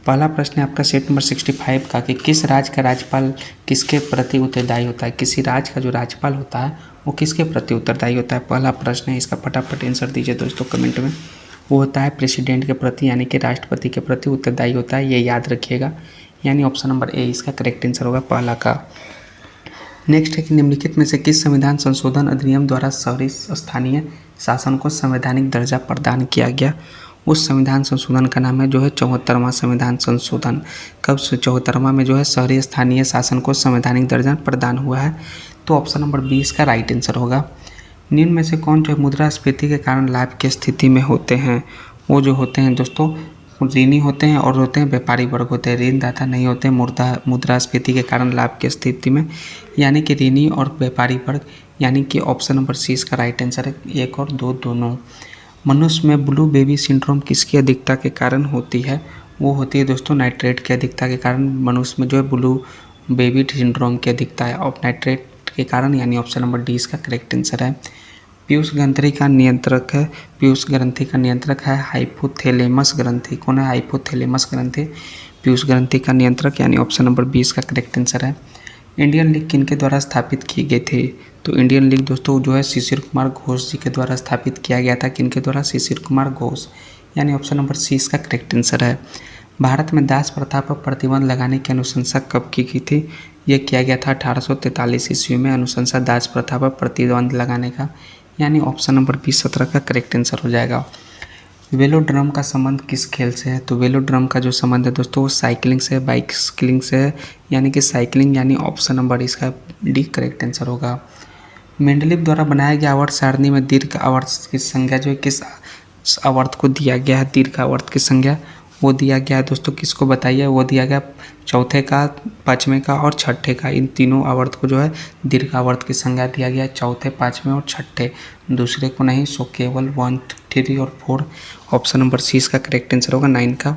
पहला प्रश्न है आपका सेट नंबर 65 का कि किस राज्य का राज्यपाल किसके प्रति उत्तरदायी होता है। किसी राज्य का जो राज्यपाल होता है वो किसके प्रति उत्तरदायी होता है। पहला प्रश्न है, इसका फटाफट आंसर दीजिए दोस्तों कमेंट में। वो होता है प्रेसिडेंट के प्रति यानी कि राष्ट्रपति के प्रति उत्तरदायी होता है, ये याद रखिएगा। यानी ऑप्शन नंबर ए इसका करेक्ट आंसर होगा पहला का। नेक्स्ट है कि निम्नलिखित में से किस संविधान संशोधन अधिनियम द्वारा शहरी स्थानीय शासन को संवैधानिक दर्जा प्रदान किया गया। उस संविधान संशोधन का नाम है जो है 74वां संविधान संशोधन। कब 74वां में जो है शहरी स्थानीय शासन को संवैधानिक दर्जा प्रदान हुआ है। तो ऑप्शन नंबर 20 का राइट आंसर होगा। निम्न में से कौन जो है मुद्रास्फीति के कारण लाभ की स्थिति में होते हैं। वो जो होते हैं दोस्तों ऋणी होते हैं और होते हैं व्यापारी वर्ग होते हैं, ऋणदाता नहीं होते हैं मुद्रास्फीति के कारण लाभ की स्थिति में, यानी कि ऋणी और व्यापारी वर्ग, यानी कि ऑप्शन नंबर सी इसका राइट आंसर है। 1 और 2 दोनों। मनुष्य में ब्लू बेबी सिंड्रोम किसकी अधिकता के कारण होती है। वो होती है दोस्तों नाइट्रेट की अधिकता के कारण मनुष्य में जो है ब्लू बेबी सिंड्रोम की अधिकता है और नाइट्रेट के कारण, यानी ऑप्शन नंबर डी इसका करेक्ट आंसर है। पीयूष ग्रंथि का नियंत्रक है, पीयूष ग्रंथि का नियंत्रक है हाइपोथैलेमस ग्रंथि। कौन है हाइपोथैलेमस ग्रंथि, पीयूष ग्रंथि का नियंत्रक, यानी ऑप्शन नंबर 20 का करेक्ट आंसर है। इंडियन लीग किनके द्वारा स्थापित की गई थी। तो इंडियन लीग दोस्तों जो है शिशिर कुमार घोष जी के द्वारा स्थापित किया गया था। किनके द्वारा, शिशिर कुमार घोष, यानी ऑप्शन नंबर सी इसका करेक्ट आंसर है। भारत में दास प्रथा पर प्रतिबंध लगाने की अनुशंसा कब की गई थी। यह किया गया था 1843 ईस्वी में अनुशंसा दास प्रथा पर प्रतिबंध लगाने का, यानी ऑप्शन नंबर 20-17 का करेक्ट आंसर हो जाएगा। वेलोड्रम का संबंध किस खेल से है। तो वेलोड्रम का जो संबंध है दोस्तों वो साइकिलिंग से है, बाइसिकलिंग से है, यानी कि साइकिलिंग, यानी ऑप्शन नंबर इसका डी करेक्ट आंसर होगा। मेंडलीव द्वारा बनाया गया आवर्त सारणी में दीर्घ आवर्त की संज्ञा जो है किस आवर्त को दिया गया है। दीर्घ आवर्त की संज्ञा वो दिया गया है दोस्तों, किसको बताइए। वो दिया गया चौथे का, पाँचवें का और छठे का। इन तीनों आवर्त को जो है दीर्घ आवर्त की संज्ञा दिया गया है, चौथे, पाँचवें और छठे, दूसरे को नहीं। सो केवल 1, 3 और 4, ऑप्शन नंबर सी इसका करेक्ट आंसर होगा 9 का।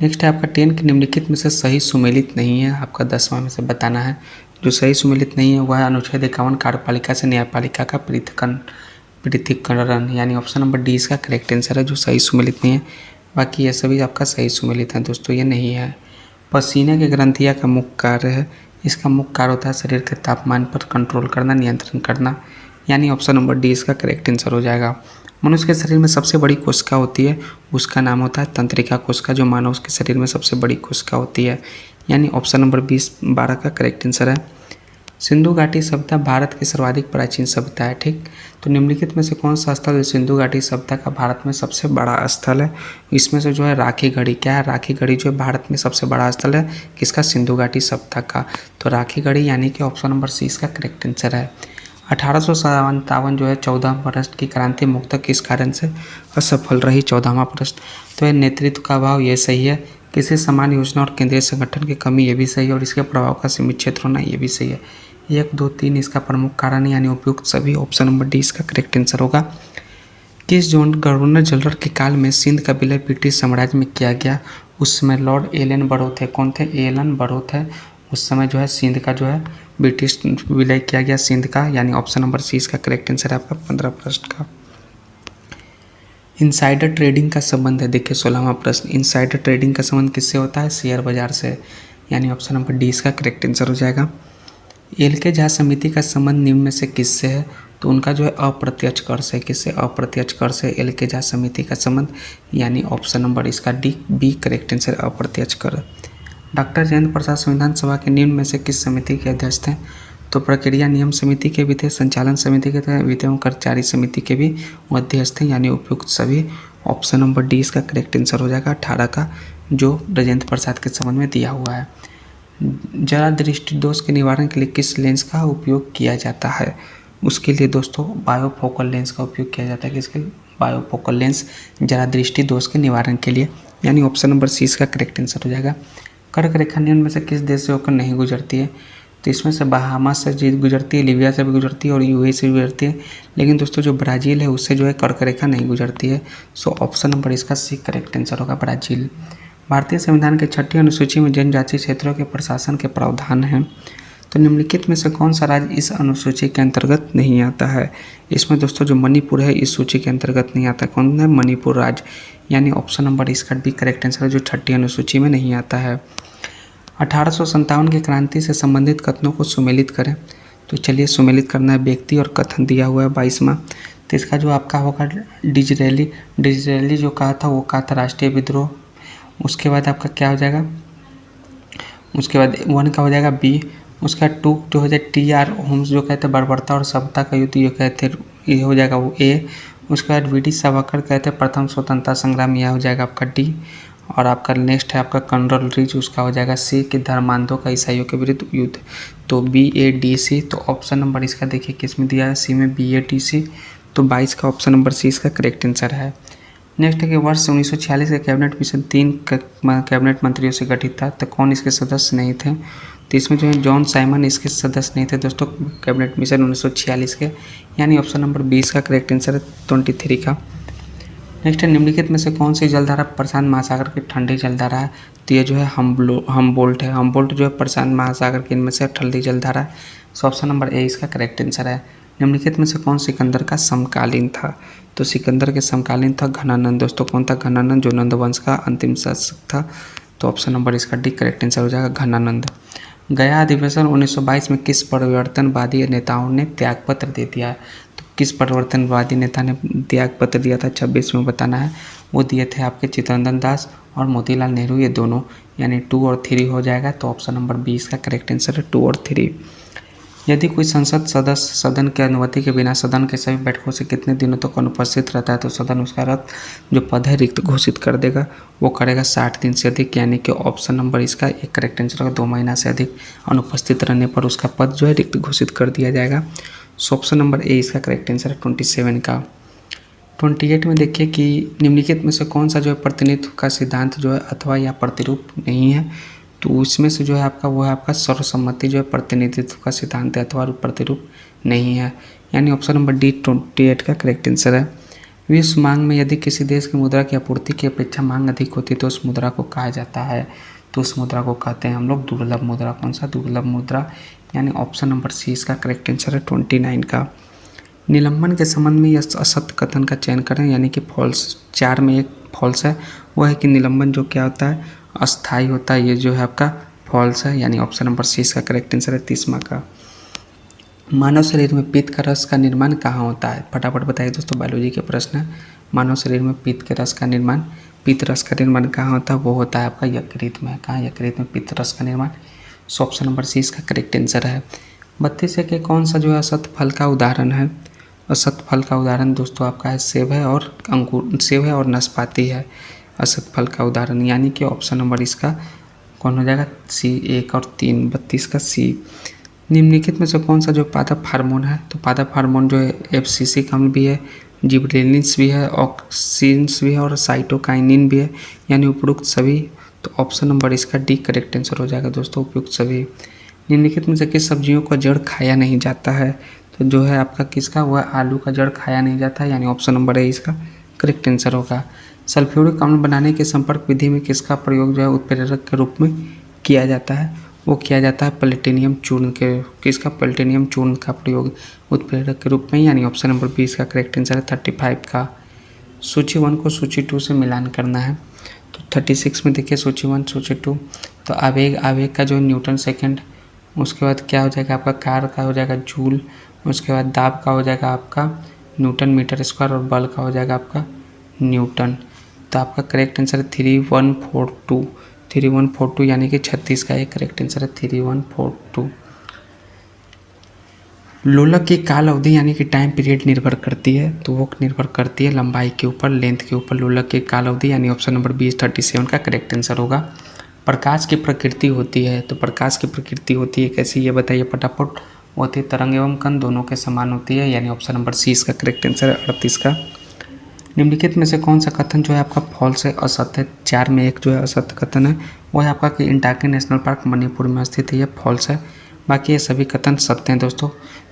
नेक्स्ट है आपका 10 के निम्नलिखित में से सही सुमेलित नहीं है। आपका 10वां में से बताना है। जो सही सुमेलित नहीं है वह है अनुच्छेद 51 कार्यपालिका से न्यायपालिका का पृथक्करण, यानी ऑप्शन नंबर डी इसका करेक्ट आंसर है जो सही सुमेलित नहीं है। बाकी ये सभी आपका सही सुमेलित है दोस्तों, ये नहीं है। पसीने की ग्रंथिया का मुख्य कार्य है। इसका मुख्य कार्य होता है शरीर के तापमान पर कंट्रोल करना, नियंत्रण करना, यानी ऑप्शन नंबर डी इसका करेक्ट आंसर हो जाएगा। मनुष्य के शरीर में सबसे बड़ी कोशिका होती है, उसका नाम होता है तंत्रिका कोशिका, जो मानव के शरीर में सबसे बड़ी कोशिका होती है, यानी ऑप्शन नंबर 12 का करेक्ट आंसर है। सिंधु घाटी सभ्यता भारत की सर्वाधिक प्राचीन सभ्यता है। ठीक, तो निम्नलिखित में से कौन सा स्थल सिंधु घाटी सभ्यता का भारत में सबसे बड़ा स्थल है? इसमें से जो है राखी गढ़ी, क्या है? राखी गढ़ी जो है भारत में सबसे बड़ा स्थल है किसका? सिंधु घाटी सभ्यता का। तो राखी गढ़ी यानी कि ऑप्शन नंबर सी इसका करेक्ट आंसर है। 1857 जो है 14 अगस्त की क्रांति मुक्त किस कारण से असफल रही? 14वां प्रश्न, तो यह नेतृत्व का अभाव, ये सही है। किसी समान योजना और केंद्रीय संगठन की कमी, ये भी सही है। और इसके प्रभाव का सीमित क्षेत्र होना, ये भी सही है। 1, 2, 3 इसका प्रमुख कारण यानी उपयुक्त सभी। ऑप्शन नंबर डी इसका करेक्ट आंसर होगा। किस गवर्नर जनरल के काल में सिंध का विलय ब्रिटिश साम्राज्य में किया गया? उस समय लॉर्ड एलन बरो थे। कौन थे? एलन बरो थे। उस समय जो है सिंध का जो है ब्रिटिश विलय किया गया सिंध का, यानी ऑप्शन नंबर सी इसका करेक्ट आंसर है आपका 15 प्रश्न का। इनसाइडर ट्रेडिंग का संबंध है, देखिए 16वां प्रश्न, इनसाइडर ट्रेडिंग का संबंध किससे होता है? शेयर बाजार से, यानी ऑप्शन नंबर डी इसका करेक्ट आंसर हो जाएगा। एलके झा समिति का संबंध निम्न में से किससे है? तो उनका जो है अप्रत्यक्ष कर से, किससे? अप्रत्यक्ष कर से एलके झा समिति का संबंध, यानी ऑप्शन नंबर इसका डी बी करेक्ट आंसर, अप्रत्यक्ष कर। डॉक्टर जयंत प्रसाद संविधान सभा के निम्न में से किस समिति के अध्यक्ष थे? तो प्रक्रिया नियम समिति के भी थे, संचालन समिति के थे, वित्त एवं कर्मचारी समिति के भी अध्यक्ष थे, यानी उपयुक्त सभी। ऑप्शन नंबर डी इसका करेक्ट आंसर हो जाएगा 18 का, जो राजेंद्र प्रसाद के संबंध में दिया हुआ है। जरा दृष्टि दोष के निवारण के लिए किस लेंस का उपयोग किया जाता है? उसके लिए दोस्तों बायोफोकल लेंस का उपयोग किया जाता है। किसके? बायोफोकल लेंस जरा दृष्टि दोष के निवारण के लिए, यानी ऑप्शन नंबर सी इसका करेक्ट आंसर हो जाएगा। कर्क रेखा निम्न में से किस देश से होकर नहीं गुजरती है? तो इसमें से बहामास से गुजरती है, लीबिया से भी गुजरती है और यूएई से भी गुजरती है, लेकिन दोस्तों जो ब्राज़ील है उससे जो है कर्क रेखा नहीं गुजरती है। सो ऑप्शन नंबर इसका सी करेक्ट आंसर होगा, ब्राज़ील। भारतीय संविधान के 6ठी अनुसूची में जनजातीय क्षेत्रों के प्रशासन के प्रावधान हैं। तो निम्नलिखित में से कौन सा राज्य इस अनुसूची के अंतर्गत नहीं आता है? इसमें दोस्तों जो मणिपुर है इस सूची के अंतर्गत नहीं आता। कौन है? मणिपुर राज्य, यानी ऑप्शन नंबर इसका भी करेक्ट आंसर है, जो 6ठी अनुसूची में नहीं आता है। 1857 की क्रांति से संबंधित कथनों को सुमेलित करें। तो चलिए सुमेलित करना है। व्यक्ति और कथन दिया हुआ है 22वां, तो इसका जो आपका होगा डिजरेली जो कहा था वो कहा था राष्ट्रीय विद्रोह। उसके बाद आपका क्या हो जाएगा? उसके बाद 1 का हो जाएगा बी। उसका 2 जो हो जाए TR होम्स जो कहते हैं बर्बरता और सभ्यता का युद्ध, ये कहते ये हो जाएगा वो ए। उसके बाद VD सावरकर कहते हैं प्रथम स्वतंत्रता संग्राम, यह हो जाएगा आपका डी। और आपका नेक्स्ट है आपका कंडल रिज, उसका हो जाएगा सी कि धर्मांधों का ईसाइयों के विरुद्ध युद्ध। तो BADC, तो ऑप्शन नंबर इसका देखिए किस में दिया है? सी में BADC। तो 22 का ऑप्शन नंबर सी इसका करेक्ट आंसर है। नेक्स्ट है कि वर्ष 1946 का कैबिनेट मिशन 3 कैबिनेट मंत्रियों से गठित था, तो कौन इसके सदस्य नहीं थे? तो इसमें जो है जॉन साइमन इसके सदस्य नहीं थे दोस्तों कैबिनेट मिशन 1946 के, यानी ऑप्शन नंबर 20 का करेक्ट आंसर है 23 का। नेक्स्ट है निम्नलिखित में से कौन सी जलधारा प्रशांत महासागर की ठंडी जलधारा है? तो ये जो है हमबोल्ट है। हमबोल्ट जो है प्रशांत महासागर के इनमें से ठंडी जलधारा है। सो ऑप्शन नंबर ए इसका करेक्ट आंसर है। निम्नलिखित में से कौन सिकंदर का समकालीन था? तो सिकंदर के समकालीन था घनानंद। दोस्तों कौन था? घनानंद, जो नंद वंश का अंतिम शासक था। तो ऑप्शन नंबर इसका डी करेक्ट आंसर हो जाएगा, घनानंद। गया अधिवेशन 1922 में किस परिवर्तनवादी नेताओं ने त्यागपत्र दे दिया है? तो किस परिवर्तनवादी नेता ने त्यागपत्र दिया था 26 में बताना है। वो दिए थे आपके चित्तरंजन दास और मोतीलाल नेहरू, ये दोनों, यानी 2 और 3 हो जाएगा। तो ऑप्शन नंबर 20 का करेक्ट आंसर है 2 और 3। यदि कोई संसद सदस्य सदन की अनुमति के बिना सदन के सभी बैठकों से कितने दिनों तक अनुपस्थित रहता है, तो सदन उसका रद्द जो पद है रिक्त घोषित कर देगा, वो करेगा 60 दिन से अधिक, यानी कि ऑप्शन नंबर इसका एक करेक्ट आंसर होगा। 2 महीना से अधिक अनुपस्थित रहने पर उसका पद जो है रिक्त घोषित कर दिया जाएगा। सो ऑप्शन नंबर ए इसका करेक्ट आंसर है 27 का। 28 में देखिए कि निम्नलिखित में से कौन सा जो है प्रतिनिधित्व का सिद्धांत जो है अथवा या प्रतिरूप नहीं है। तो उसमें से जो है आपका वो है आपका सर्वसम्मति जो है प्रतिनिधित्व का सिद्धांत है अथवा प्रतिरूप नहीं है, यानी ऑप्शन नंबर डी 28 का करेक्ट आंसर है। विश्व मांग में यदि किसी देश की मुद्रा की आपूर्ति की अपेक्षा मांग अधिक होती है तो उस मुद्रा को कहा जाता है। तो उस मुद्रा को कहते हैं हम लोग दुर्लभ मुद्रा। कौन सा? दुर्लभ मुद्रा, यानी ऑप्शन नंबर सी इसका करेक्ट आंसर है 29 का। निलंबन के संबंध में यह असत्य कथन का चयन करें, यानी कि फॉल्स। 4 में एक फॉल्स है, वो है कि निलंबन जो क्या होता है अस्थाई होता है, ये जो है आपका फॉल्स है, यानी ऑप्शन नंबर सी इसका करेक्ट आंसर है 30वां का। मानव शरीर में पित्त का रस का निर्माण कहाँ होता है? फटाफट बताइए दोस्तों, बायोलॉजी के प्रश्न है। मानव शरीर में पित्त के रस का निर्माण, पित्त रस का निर्माण कहाँ होता है? वो होता है आपका यकृत में। कहाँ? यकृत में पित्त रस का निर्माण। सो ऑप्शन नंबर सी इसका करेक्ट आंसर है। 32 के कौन सा जो है असत फल का उदाहरण है? असत फल का उदाहरण दोस्तों आपका है सेब है और अंगूर, सेब है और नाशपाती है असत फल का उदाहरण, यानी कि ऑप्शन नंबर इसका कौन हो जाएगा? सी 1 और 3, 32 का सी। निम्नलिखित में से कौन सा जो पादप हार्मोन है? तो पादप हार्मोन जो है एफसीसिक अम्ल भी है, जिबरेलिन्स भी है, ऑक्सिन्स भी है और साइटोकाइनिन भी है, यानी उपयुक्त सभी। तो ऑप्शन नंबर इसका डी करेक्ट आंसर हो जाएगा दोस्तों, उपयुक्त सभी। निम्नलिखित में से किस सब्जियों का जड़ खाया नहीं जाता है? तो जो है आपका किसका, वह आलू का जड़ खाया नहीं जाता है, यानी ऑप्शन नंबर ए इसका करेक्ट आंसर होगा। सल्फ्यूरिक अम्ल बनाने के संपर्क विधि में किसका प्रयोग जो है उत्प्रेरक के रूप में किया जाता है? वो किया जाता है प्लेटिनियम चूर्ण के, किसका? प्लेटिनियम चूर्ण का प्रयोग उत्प्रेरक के रूप में, यानी ऑप्शन नंबर बी इसका करेक्ट आंसर है 35 का। सूची 1 को सूची 2 से मिलान करना है। तो 36 में देखिए सूची 1 सूची 2, तो आवेग का जो न्यूटन सेकेंड, उसके बाद क्या हो जाएगा आपका, कार का हो जाएगा जूल, उसके बाद दाब का हो जाएगा आपका न्यूटन मीटर स्क्वायर और बल का हो जाएगा आपका न्यूटन। तो आपका करेक्ट आंसर है 3142 यानी कि 36 का एक करेक्ट आंसर है 3142। लोलक की काल अवधि यानी कि टाइम पीरियड निर्भर करती है, तो वो निर्भर करती है लंबाई के ऊपर, लेंथ के ऊपर। लोलक की काल अवधि यानी ऑप्शन नंबर बी 37 का करेक्ट आंसर होगा। प्रकाश की प्रकृति होती है, तो प्रकाश की प्रकृति होती है कैसी, ये बताइए फटाफट। होती है तरंग एवं कण दोनों के समान होती है, यानी ऑप्शन नंबर सी इसका करेक्ट आंसर है 38 का। निम्नलिखित में से कौन सा कथन जो है आपका फॉल्स है, असत्य है? 4 में एक जो है असत्य कथन है, वो है आपका कि इंटाकी नेशनल पार्क मणिपुर में स्थित है, ये फॉल्स है। बाकी ये सभी कथन सत्य हैं दोस्तों।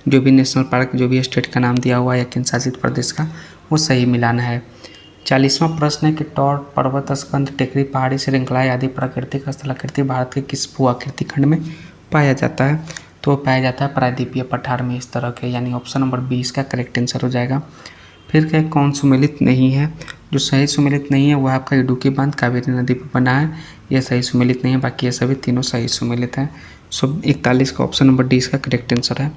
जो भी नेशनल पार्क, जो भी स्टेट का नाम दिया हुआ है या केंद्र शासित प्रदेश का, वो सही मिलान है। 40वां प्रश्न है कि टॉर पर्वत, स्कंद, टेकरी, पहाड़ी श्रृंखला आदि प्राकृतिक स्थलाकृति भारत के किस भूआकृति खंड में पाया जाता है? तो पाया जाता है प्रायद्वीपीय पठार में इस तरह के, यानी ऑप्शन नंबर 20 का करेक्ट आंसर हो जाएगा। फिर क्या कौन सुमेलित नहीं है? जो सही सुमेलित नहीं है वह आपका इडुक्की बांध कावेरी नदी पर बना है, यह सही सुमेलित नहीं है। बाकी ये सभी तीनों सही सुमेलित हैं। 41 का ऑप्शन नंबर डी इसका करेक्ट आंसर है।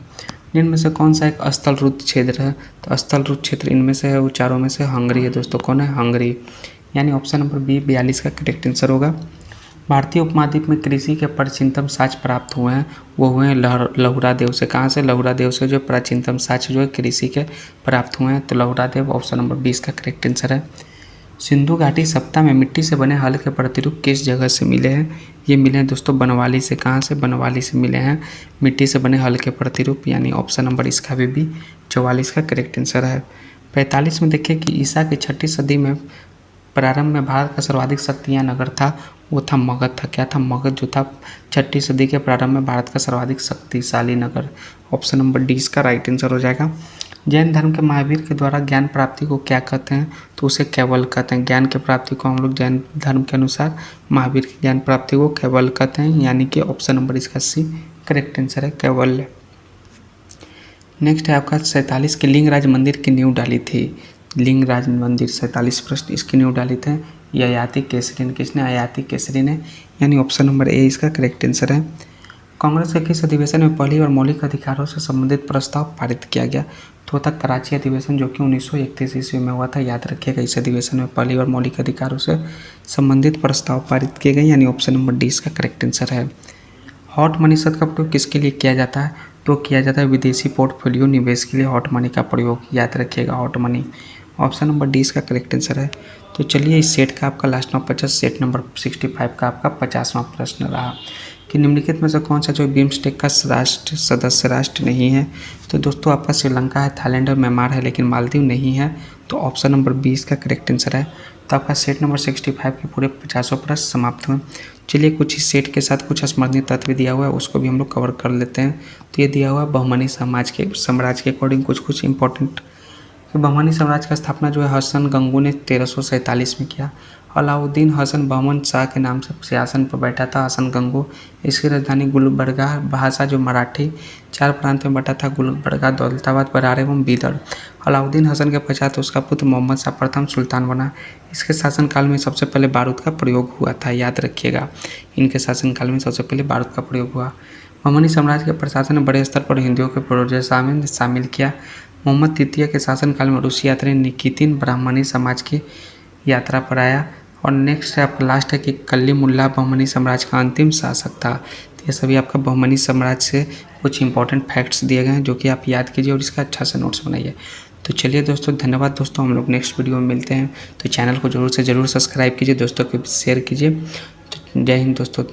इनमें से कौन सा एक स्थल रुद्ध क्षेत्र है? तो स्थल रुद्ध क्षेत्र इनमें से है, वो चारों में से हंगरी है दोस्तों। कौन है? हंगरी, यानी ऑप्शन नंबर बी 42 का करेक्ट आंसर होगा। भारतीय उपमहाद्वीप में कृषि के प्राचीनतम साक्ष प्राप्त हुए हैं, वो हुए हैं लहुरा देव से। कहाँ से? लहुरा देव से जो प्राचीनतम साक्ष्य जो है कृषि के प्राप्त हुए हैं, तो लहुरा देव ऑप्शन नंबर 20 का करेक्ट आंसर है। सिंधु घाटी सप्ताह में मिट्टी से बने हल के प्रतिरूप किस जगह से मिले हैं? ये मिले हैं दोस्तों बनवाली से। कहाँ से? बनवाली से मिले हैं मिट्टी से बने हल के प्रतिरूप, यानी ऑप्शन नंबर इसका भी 44 का करेक्ट आंसर है। 45 में देखिए कि ईसा की 6ठी सदी में प्रारंभ में भारत का सर्वाधिक शक्तियाँ नगर था, वो था मगध था। क्या था? मगध जो था 6ठी सदी के प्रारंभ में भारत का सर्वाधिक शक्तिशाली नगर। ऑप्शन नंबर डी इसका राइट आंसर हो जाएगा। जैन धर्म के महावीर के द्वारा ज्ञान प्राप्ति को क्या कहते हैं? तो उसे कैवल कहते हैं। ज्ञान की प्राप्ति को हम लोग जैन धर्म के अनुसार महावीर की ज्ञान प्राप्ति को कैवल कहते हैं, यानी कि ऑप्शन नंबर इसका सी करेक्ट आंसर है, कैवल्य। नेक्स्ट है आपका 47 के लिंगराज मंदिर की नींव डाली थी। लिंगराज मंदिर 47 प्रश्न, इसकी नींव डाली थे ययाति केसरी ने। किसने? अयाति केसरी ने, यानी ऑप्शन नंबर ए इसका करेक्ट आंसर है। कांग्रेस के किस अधिवेशन में पहली बार मौलिक अधिकारों से संबंधित प्रस्ताव पारित किया गया? तो था कराची अधिवेशन, जो कि 1931 ईस्वी में हुआ था। याद रखिएगा, इस अधिवेशन में पहली बार मौलिक अधिकारों से संबंधित प्रस्ताव पारित किए गए, यानी ऑप्शन नंबर डी इसका करेक्ट आंसर है। हॉट मनी शब्द का प्रयोग किसके लिए किया जाता है? तो किया जाता है विदेशी पोर्टफोलियो निवेश के लिए हॉट मनी का प्रयोग। याद रखिएगा hot money, option number D इसका करेक्ट आंसर है। तो चलिए इस सेट का आपका लास्ट नंबर 50, सेट नंबर 65 का आपका 50वां प्रश्न रहा कि निम्नलिखित में से कौन सा जो बिम्स्टेक का राष्ट्र सदस्य राष्ट्र नहीं है? तो दोस्तों आपका श्रीलंका है, थाईलैंड और म्यांमार है, लेकिन मालदीव नहीं है। तो ऑप्शन नंबर 20 का करेक्ट आंसर है। तो आपका सेट नंबर 65 के पूरे 50 प्रश्न समाप्त हुए। चलिए कुछ इस सेट के साथ कुछ स्मरणीय तत्व दिया हुआ है, उसको भी हम लोग कवर कर लेते हैं। तो ये दिया हुआ है बहमनी साम्राज्य के अकॉर्डिंग कुछ इंपॉर्टेंट। बहमनी साम्राज्य का स्थापना जो है हसन गंगू ने 1347 में किया। अलाउद्दीन हसन बहमन शाह के नाम से सिंहासन पर बैठा था हसन गंगू। इसकी राजधानी गुलबर्गा, भाषा जो मराठी, 4 प्रांत में बटा था, गुलबर्गा, दौलताबाद, बरार एवं बीदर। अलाउद्दीन हसन के पश्चात उसका पुत्र मोहम्मद शाह प्रथम सुल्तान बना। इसके शासनकाल में सबसे पहले बारूद का प्रयोग हुआ था। याद रखिएगा, इनके शासनकाल में सबसे पहले बारूद का प्रयोग हुआ। बहमनी साम्राज्य के प्रशासन ने बड़े स्तर पर हिंदुओं के पूर्वजों शामिल किया। मोहम्मद तृतीय के शासनकाल में रूसी यात्री निकितिन ब्राह्मणी समाज की यात्रा पर आया। और नेक्स्ट है आपका लास्ट है कि कलीमुल्लाह बहमनी साम्राज्य का अंतिम शासक था। तो ये सभी आपका बहमनी साम्राज्य से कुछ इंपॉर्टेंट फैक्ट्स दिए गए हैं जो कि आप याद कीजिए और इसका अच्छा से नोट्स बनाइए। तो चलिए दोस्तों, धन्यवाद दोस्तों, हम लोग नेक्स्ट वीडियो में मिलते हैं। तो चैनल को ज़रूर से ज़रूर सब्सक्राइब कीजिए, दोस्तों को शेयर कीजिए। तो जय हिंद दोस्तों।